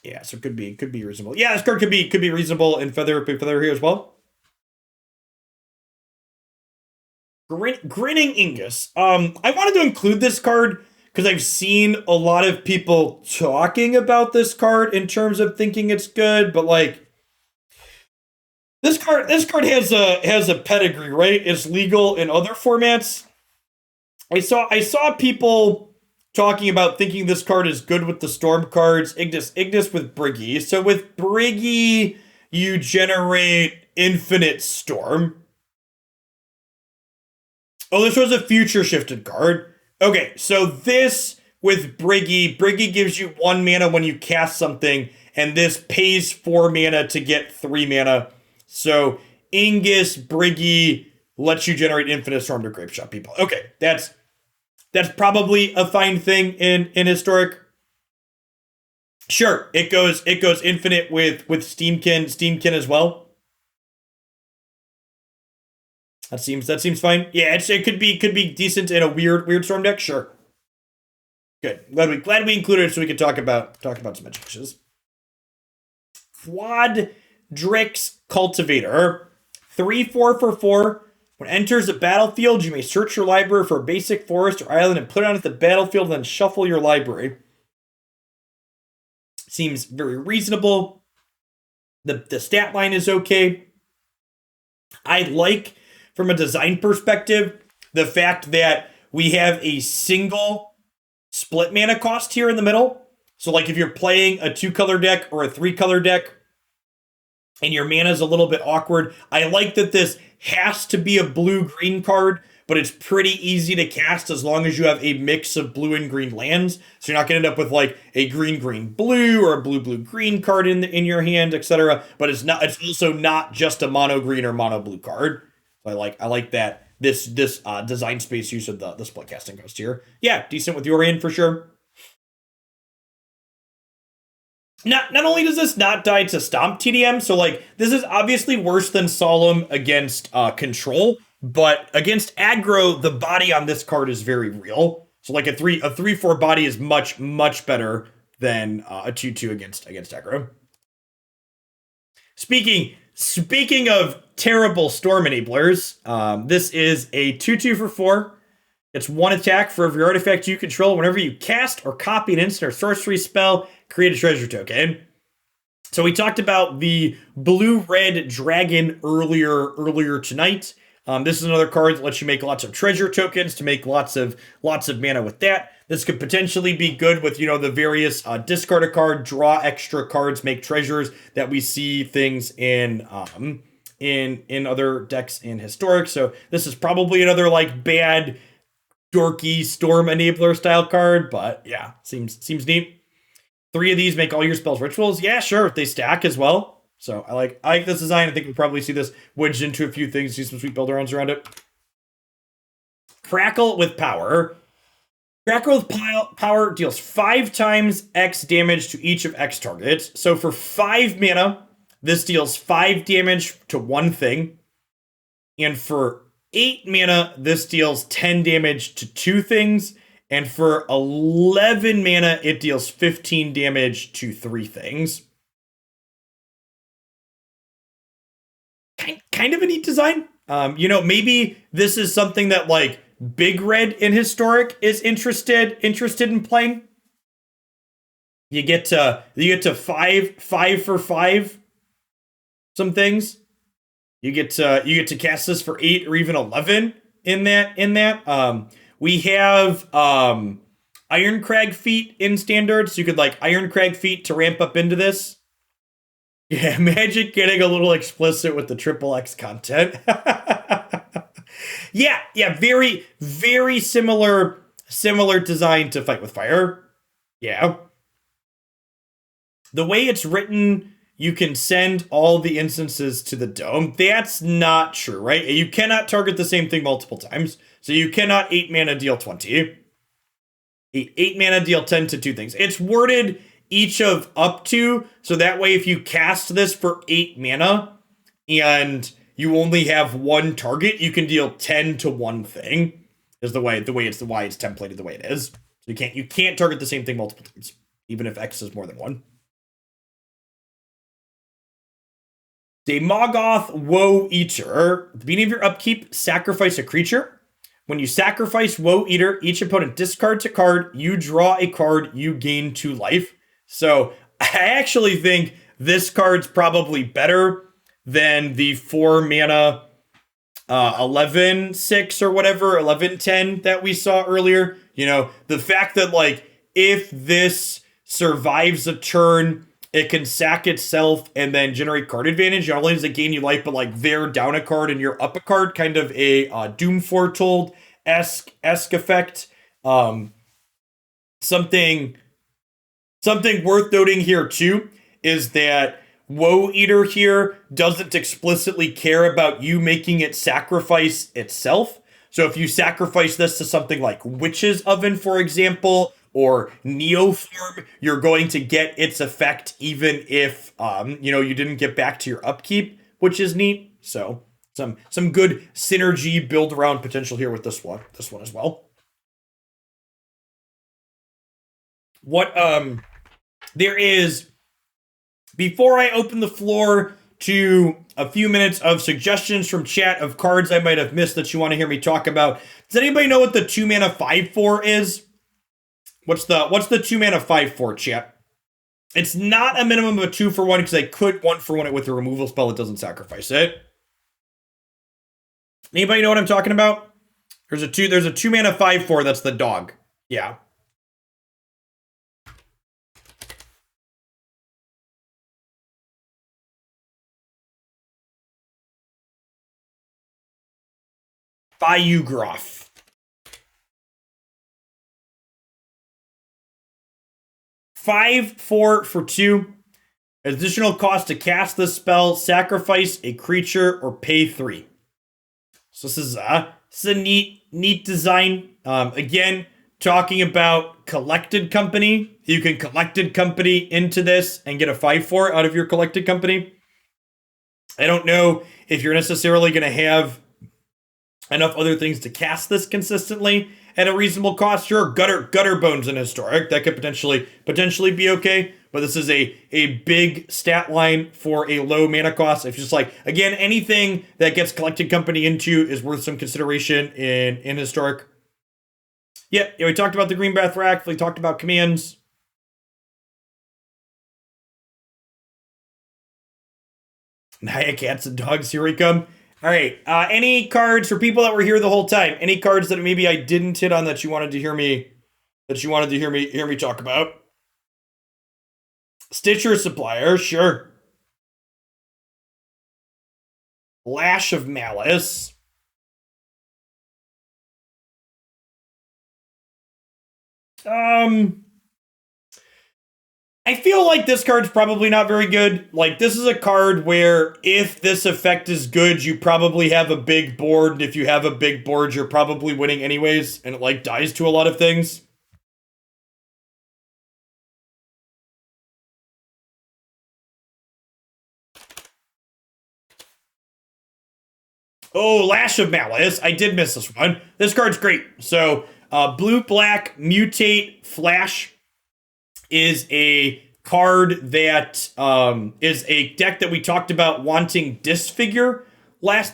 Yeah, so it could be reasonable. Yeah, this card could be reasonable in Feather here as well. Grinning Ingus. I wanted to include this card because I've seen a lot of people talking about this card in terms of thinking it's good, but like this card has a pedigree, right? It's legal in other formats. I saw people talking about thinking this card is good with the Storm cards. Ignis with Briggy. So with Briggy, you generate infinite Storm. Oh, this was a future shifted card. Okay, so this with Briggy gives you 1 mana when you cast something, and this pays 4 mana to get 3 mana. So Ingus, Briggy lets you generate infinite Storm to Grape Shot people. Okay, that's probably a fine thing in Historic. Sure, it goes infinite with Steamkin as well. That seems fine. Yeah, it could be decent in a weird Storm deck. Sure. Good. Glad we included it so we could talk about some edge pushes. Quadrix Cultivator, 3/4 for 4. When it enters the battlefield, you may search your library for a basic forest or island and put it onto the battlefield, then shuffle your library. Seems very reasonable. The stat line is okay. I like, from a design perspective, the fact that we have a single split mana cost here in the middle. So like if you're playing a 2-color deck or a 3-color deck and your mana is a little bit awkward, I like that this has to be a blue-green card, but it's pretty easy to cast as long as you have a mix of blue and green lands. So you're not going to end up with like a green-green-blue or a blue-blue-green card in your hand, etc. But it's also not just a mono-green or mono-blue card. I like that this design space use of the split casting cost here. Yeah, decent with Yorion for sure. Not only does this not die to Stomp TDM, so like this is obviously worse than Solemn against control, but against aggro, the body on this card is very real. So like a 3/4 body is much better than a 2/2 against aggro. Speaking of terrible storm enablers, this is a 2/2 for 4. It's 1 attack for every artifact you control. Whenever you cast or copy an instant or sorcery spell, create a treasure token. So we talked about the blue-red dragon earlier tonight. This is another card that lets you make lots of treasure tokens to make lots of mana with that. This could potentially be good with, the various discard a card, draw extra cards, make treasures that we see things in other decks in Historic. So this is probably another like bad dorky storm enabler style card, but yeah, seems neat. 3 of these make all your spells rituals. Yeah, sure, they stack as well. So I like this design. I think we'll probably see this wedged into a few things, see some sweet build arounds around it. Crackle with Power. Crackle with Power deals 5 times X damage to each of X targets. So for 5 mana, this deals 5 damage to one thing. And for 8 mana, this deals 10 damage to 2 things. And for 11 mana, it deals 15 damage to 3 things. Kind of a neat design. Maybe this is something that like Big Red in Historic is interested in playing. You get to 5 for 5 some things. You get to cast this for 8 or even 11 in that. We have Ironcrag Feat in Standard, so you could like Ironcrag Feat to ramp up into this. Yeah, Magic getting a little explicit with the XXX content. Yeah, very, very similar design to Fight with Fire. Yeah. The way it's written, you can send all the instances to the dome. That's not true, right? You cannot target the same thing multiple times. So you cannot 8 mana deal 20. 8 mana deal 10 to 2 things. It's worded each of up to, so that way if you cast this for 8 mana and you only have one target, you can deal 10 to one thing. Is why it's templated the way it is. So you can't target the same thing multiple times, even if X is more than 1. The Mogoth Woe Eater. At the beginning of your upkeep, sacrifice a creature. When you sacrifice Woe Eater, each opponent discards a card. You draw a card. You gain 2 life. So I actually think this card's probably better than the 4 mana 11/6 or whatever, 11/10 that we saw earlier. The fact that like if this survives a turn, it can sack itself and then generate card advantage. Not only does it gain you life, but like they're down a card and you're up a card, kind of a Doom Foretold-esque effect. Something worth noting here too is that Woe Eater here doesn't explicitly care about you making it sacrifice itself. So if you sacrifice this to something like Witch's Oven, for example, or Neoform, you're going to get its effect even if you didn't get back to your upkeep, which is neat. So some good synergy build around potential here with this one as well. What there is, before I open the floor to a few minutes of suggestions from chat of cards I might have missed that you want to hear me talk about. Does anybody know what the 2 mana 5/4 is? What's the 2 mana 5/4, chat? It's not a minimum of a 2 for 1 because I could 1 for 1 it with a removal spell that doesn't sacrifice it. Anybody know what I'm talking about? There's a 2 mana 5/4 that's the dog. Yeah. Bayou Groff. 5/4 for 2. Additional cost to cast this spell, sacrifice a creature or pay 3. So this is a neat design. Again, talking about Collected Company. You can Collected Company into this and get a 5/4 out of your Collected Company. I don't know if you're necessarily going to have enough other things to cast this consistently. at a reasonable cost. Sure, gutter bones in historic that could potentially be okay. But this is a big stat line for a low mana cost. It's just like, again, anything that gets Collected Company into is worth some consideration in historic. Yeah, we talked about the Green Bath Rack. We talked about commands. Naya cats and dogs, here we come. All right, any cards for people that were here the whole time? Any cards that maybe I didn't hit on that you wanted to hear me hear me talk about? Stitcher Supplier, sure. Lash of Malice. I feel like this card's probably not very good. Like, this is a card where if this effect is good, you probably have a big board. And if you have a big board, you're probably winning anyways. And it, like, dies to a lot of things. Oh, Lash of Malice. I did miss this one. This card's great. So, blue-black Mutate Flash is a card that is a deck that we talked about wanting Disfigure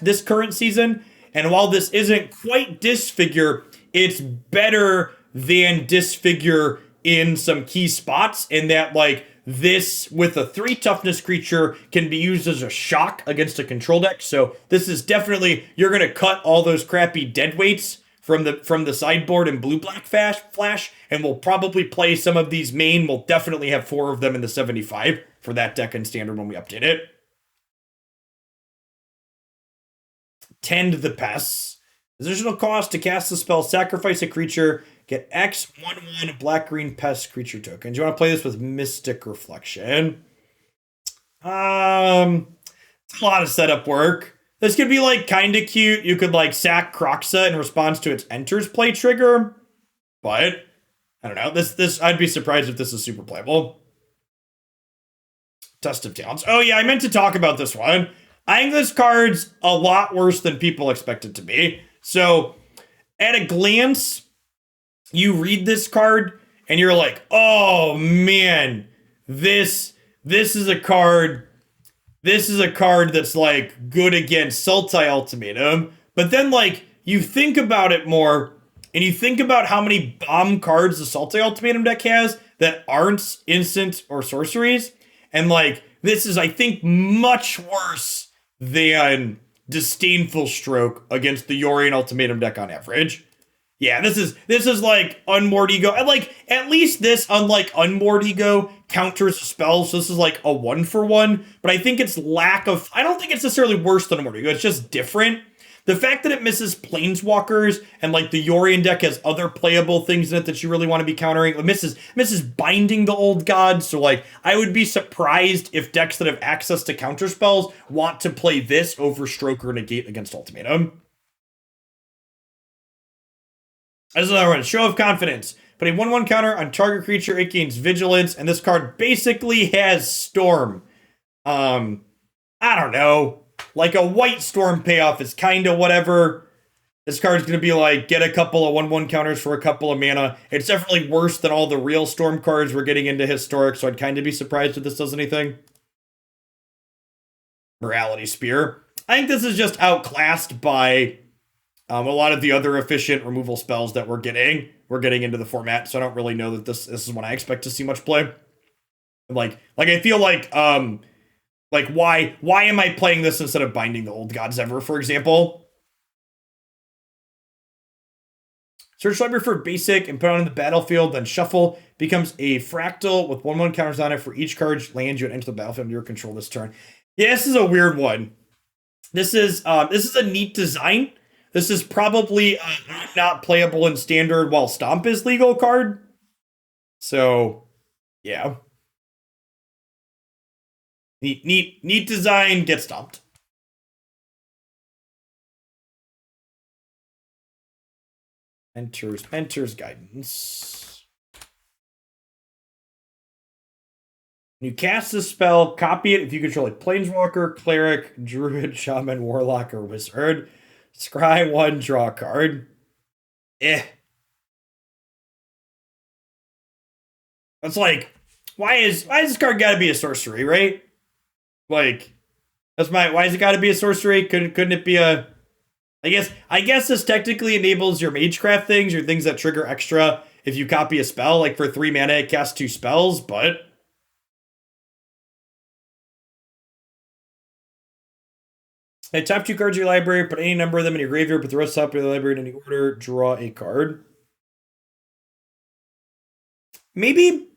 this current season. And while this isn't quite Disfigure, it's better than Disfigure in some key spots, in that, like, this with a 3 toughness creature can be used as a shock against a control deck. So this is definitely, you're going to cut all those crappy deadweights from the sideboard in blue-black Flash, and we'll probably play some of these main. We'll definitely have 4 of them in the 75 for that deck in Standard when we update it. Tend the Pests. Additional cost to cast the spell, sacrifice a creature, get X 1/1 black-green pest creature tokens. You want to play this with Mystic Reflection. It's a lot of setup work. This could be, like, kind of cute. You could, like, sack Kroxa in response to its enters play trigger. But, I don't know. This I'd be surprised if this is super playable. Test of Talents. Oh, yeah, I meant to talk about this one. I think this card's a lot worse than people expect it to be. So, at a glance, you read this card, and you're like, oh, man, this is a card... This is a card that's, like, good against Sultai Ultimatum. But then, like, you think about it more, and you think about how many bomb cards the Sultai Ultimatum deck has that aren't instant or sorceries. And, like, this is, I think, much worse than Disdainful Stroke against the Yorion Ultimatum deck on average. Yeah, this is like Unmoored Ego. And, like, at least this, unlike Unmoored Ego, counters spells. So this is like a 1-for-1. But I think its lack of... I don't think it's necessarily worse than Unmoored Ego. It's just different. The fact that it misses Planeswalkers, and, like, the Yorion deck has other playable things in it that you really want to be countering. It misses Binding the Old Gods. So, like, I would be surprised if decks that have access to counter spells want to play this over Stroke or Negate against Ultimatum. This is another one. Show of Confidence. Put a 1/1 counter on target creature. It gains Vigilance, and this card basically has Storm. I don't know. Like, a white Storm payoff is kind of whatever. This card's going to be like, get a couple of 1/1 counters for a couple of mana. It's definitely worse than all the real Storm cards we're getting into Historic, so I'd kind of be surprised if this does anything. Morality Spear. I think this is just outclassed by... a lot of the other efficient removal spells that we're getting into the format, so I don't really know that this is one I expect to see much play. Like I feel like why am I playing this instead of Binding the Old Gods ever, for example? Search library for basic and put it on the battlefield, then shuffle. Becomes a fractal with 1/1 counters on it for each card land you enter the battlefield under your control this turn. Yeah, this is a weird one. This is a neat design. This is probably not playable in Standard while Stomp is legal card. So, yeah. Neat design, get stomped. Enters Guidance. You cast this spell, copy it if you control a Planeswalker, Cleric, Druid, Shaman, Warlock, or Wizard. Scry 1, draw a card. It's like, why is this card gotta be a sorcery, right? Like, why has it gotta be a sorcery? Couldn't it be a, I guess this technically enables your magecraft things, your things that trigger extra if you copy a spell. Like for 3 mana, it casts 2 spells, but tap 2 cards in your library, put any number of them in your graveyard, put the rest top of your library in any order, draw a card. Maybe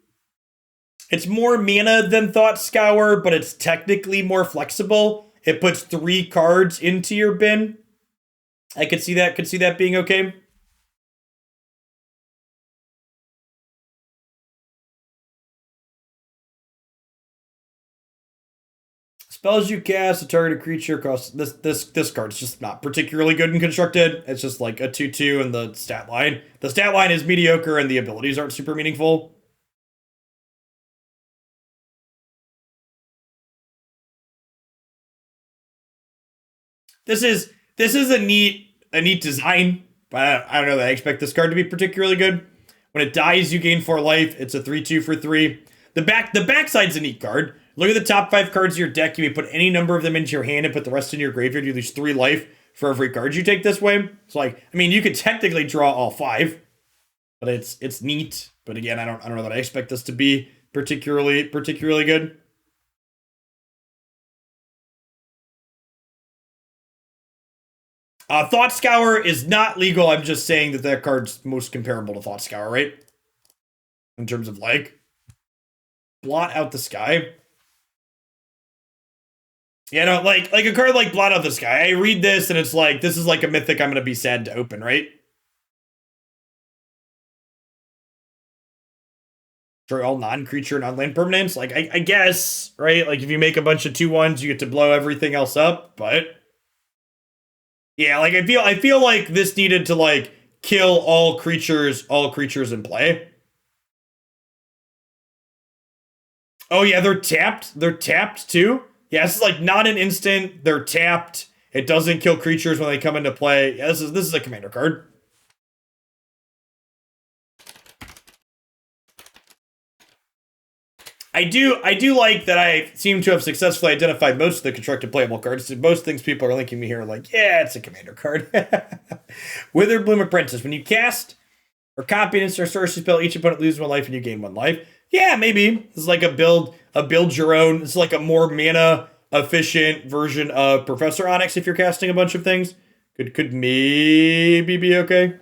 it's more mana than Thought Scour, but it's technically more flexible. It puts 3 cards into your bin. I could see that being okay. Spells you cast, a targeted creature costs this card's just not particularly good and constructed. It's just like a 2/2 in the stat line. The stat line is mediocre and the abilities aren't super meaningful. This is a neat design, but I don't know that I expect this card to be particularly good. When it dies, you gain 4 life. It's a 3/2 for 3. The backside's a neat card. Look at the top 5 cards of your deck. You may put any number of them into your hand and put the rest in your graveyard. You lose 3 life for every card you take this way. So like, I mean, you could technically draw all 5, but it's neat. But again, I don't know that I expect this to be particularly good. Thought Scour is not legal. I'm just saying that card's most comparable to Thought Scour, right? In terms of like, blot out the sky. Yeah, no, like a card like Blot Out the Sky. I read this and it's like, this is like a mythic I'm going to be sad to open, right? For all non-creature, non-land permanents. Like, I guess, right? Like, if you make a bunch of 2/1s, you get to blow everything else up, but... Yeah, like, I feel like this needed to, like, kill all creatures in play. Oh, yeah, they're tapped. They're tapped, too? Yeah, this is like not an instant. They're tapped. It doesn't kill creatures when they come into play. Yeah, this is a commander card. I do like that I seem to have successfully identified most of the constructed playable cards. Most things people are linking me here are like, yeah, it's a commander card. Witherbloom Apprentice. When you cast or copy an instant or sorcery spell, each opponent loses 1 life and you gain 1 life. Yeah, maybe. This is like a build your own. It's like a more mana efficient version of Professor Onyx if you're casting a bunch of things. Could maybe be okay.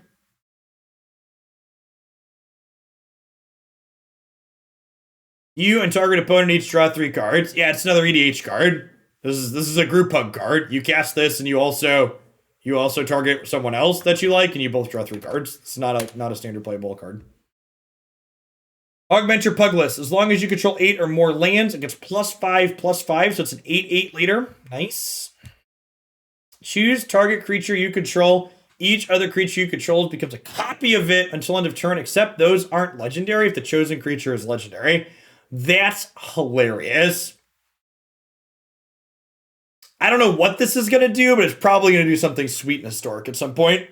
You and target opponent each draw 3 cards. Yeah, it's another EDH card. This is a group hug card. You cast this and you also target someone else that you like and you both draw 3 cards. It's not a standard playable card. Augment your pug list. As long as you control 8 or more lands, it gets +5/+5, so it's an 8/8 leader. Nice. Choose target creature you control. Each other creature you control becomes a copy of it until end of turn, except those aren't legendary if the chosen creature is legendary. That's hilarious. I don't know what this is going to do, but it's probably going to do something sweet and historic at some point.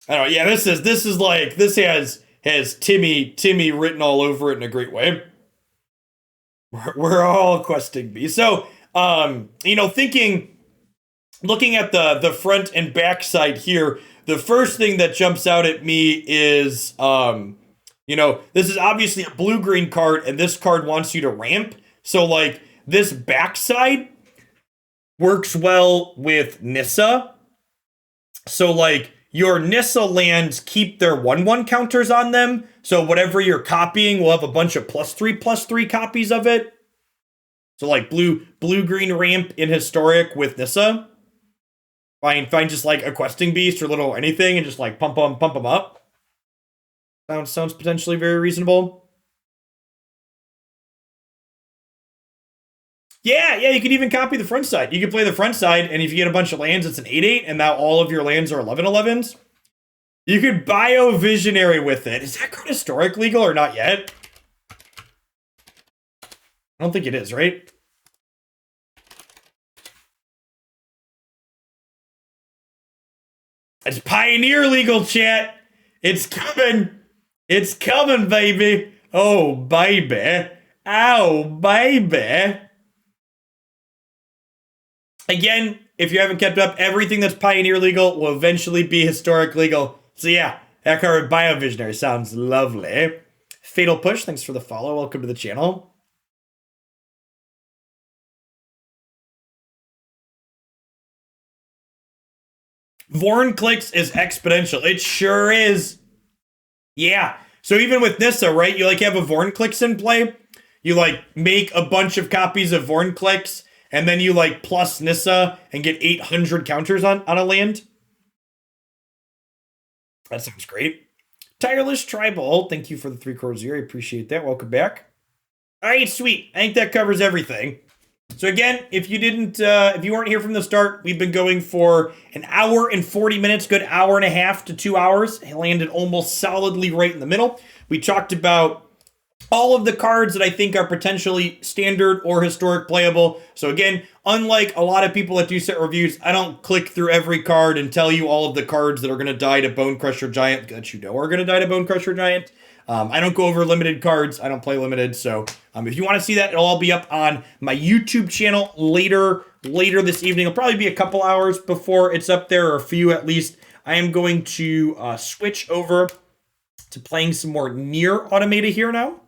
I don't know. Yeah, this has Timmy written all over it in a great way. We're all questing B. So, looking at the front and back side here, the first thing that jumps out at me is, this is obviously a blue-green card, and this card wants you to ramp. So, like, this backside works well with Nissa. So, like, your Nissa lands keep their 1/1 counters on them. So whatever you're copying will have a bunch of +3/+3 copies of it. So like blue-green ramp in Historic with Nissa. Find just like a questing beast or little anything and just like pump them up. Sounds potentially very reasonable. Yeah, you could even copy the front side. You could play the front side, and if you get a bunch of lands, it's an 8/8, and now all of your lands are 11/11s. You could Bio Visionary with it. Is that card historic legal or not yet? I don't think it is, right? It's Pioneer legal, chat. It's coming. It's coming, baby. Oh, baby. Ow, baby. Again, if you haven't kept up, everything that's Pioneer legal will eventually be Historic legal. So yeah, that card with Biovisionary sounds lovely. Fatal Push, thanks for the follow. Welcome to the channel. Vorn clicks is exponential. It sure is. Yeah. So even with Nissa, right? You like have a Vorn clicks in play. You like make a bunch of copies of Vorn clicks, and then you like plus Nissa and get 800 counters on a land. That sounds great. Tireless Tribal, thank you for the 3/4 year. I appreciate that. Welcome back. All right, sweet. I think that covers everything. So again, if you weren't here from the start, we've been going for an hour and 40 minutes, good hour and a half to 2 hours. It landed almost solidly right in the middle. We talked about all of the cards that I think are potentially standard or historic playable. So again, unlike a lot of people that do set reviews, I don't click through every card and tell you all of the cards that are going to die to Bone Crusher Giant that you know are going to die to Bone Crusher Giant. I don't go over limited cards. I don't play limited. So if you want to see that, it'll all be up on my YouTube channel later this evening. It'll probably be a couple hours before it's up there, or a few at least. I am going to switch over to playing some more Nier Automata here now.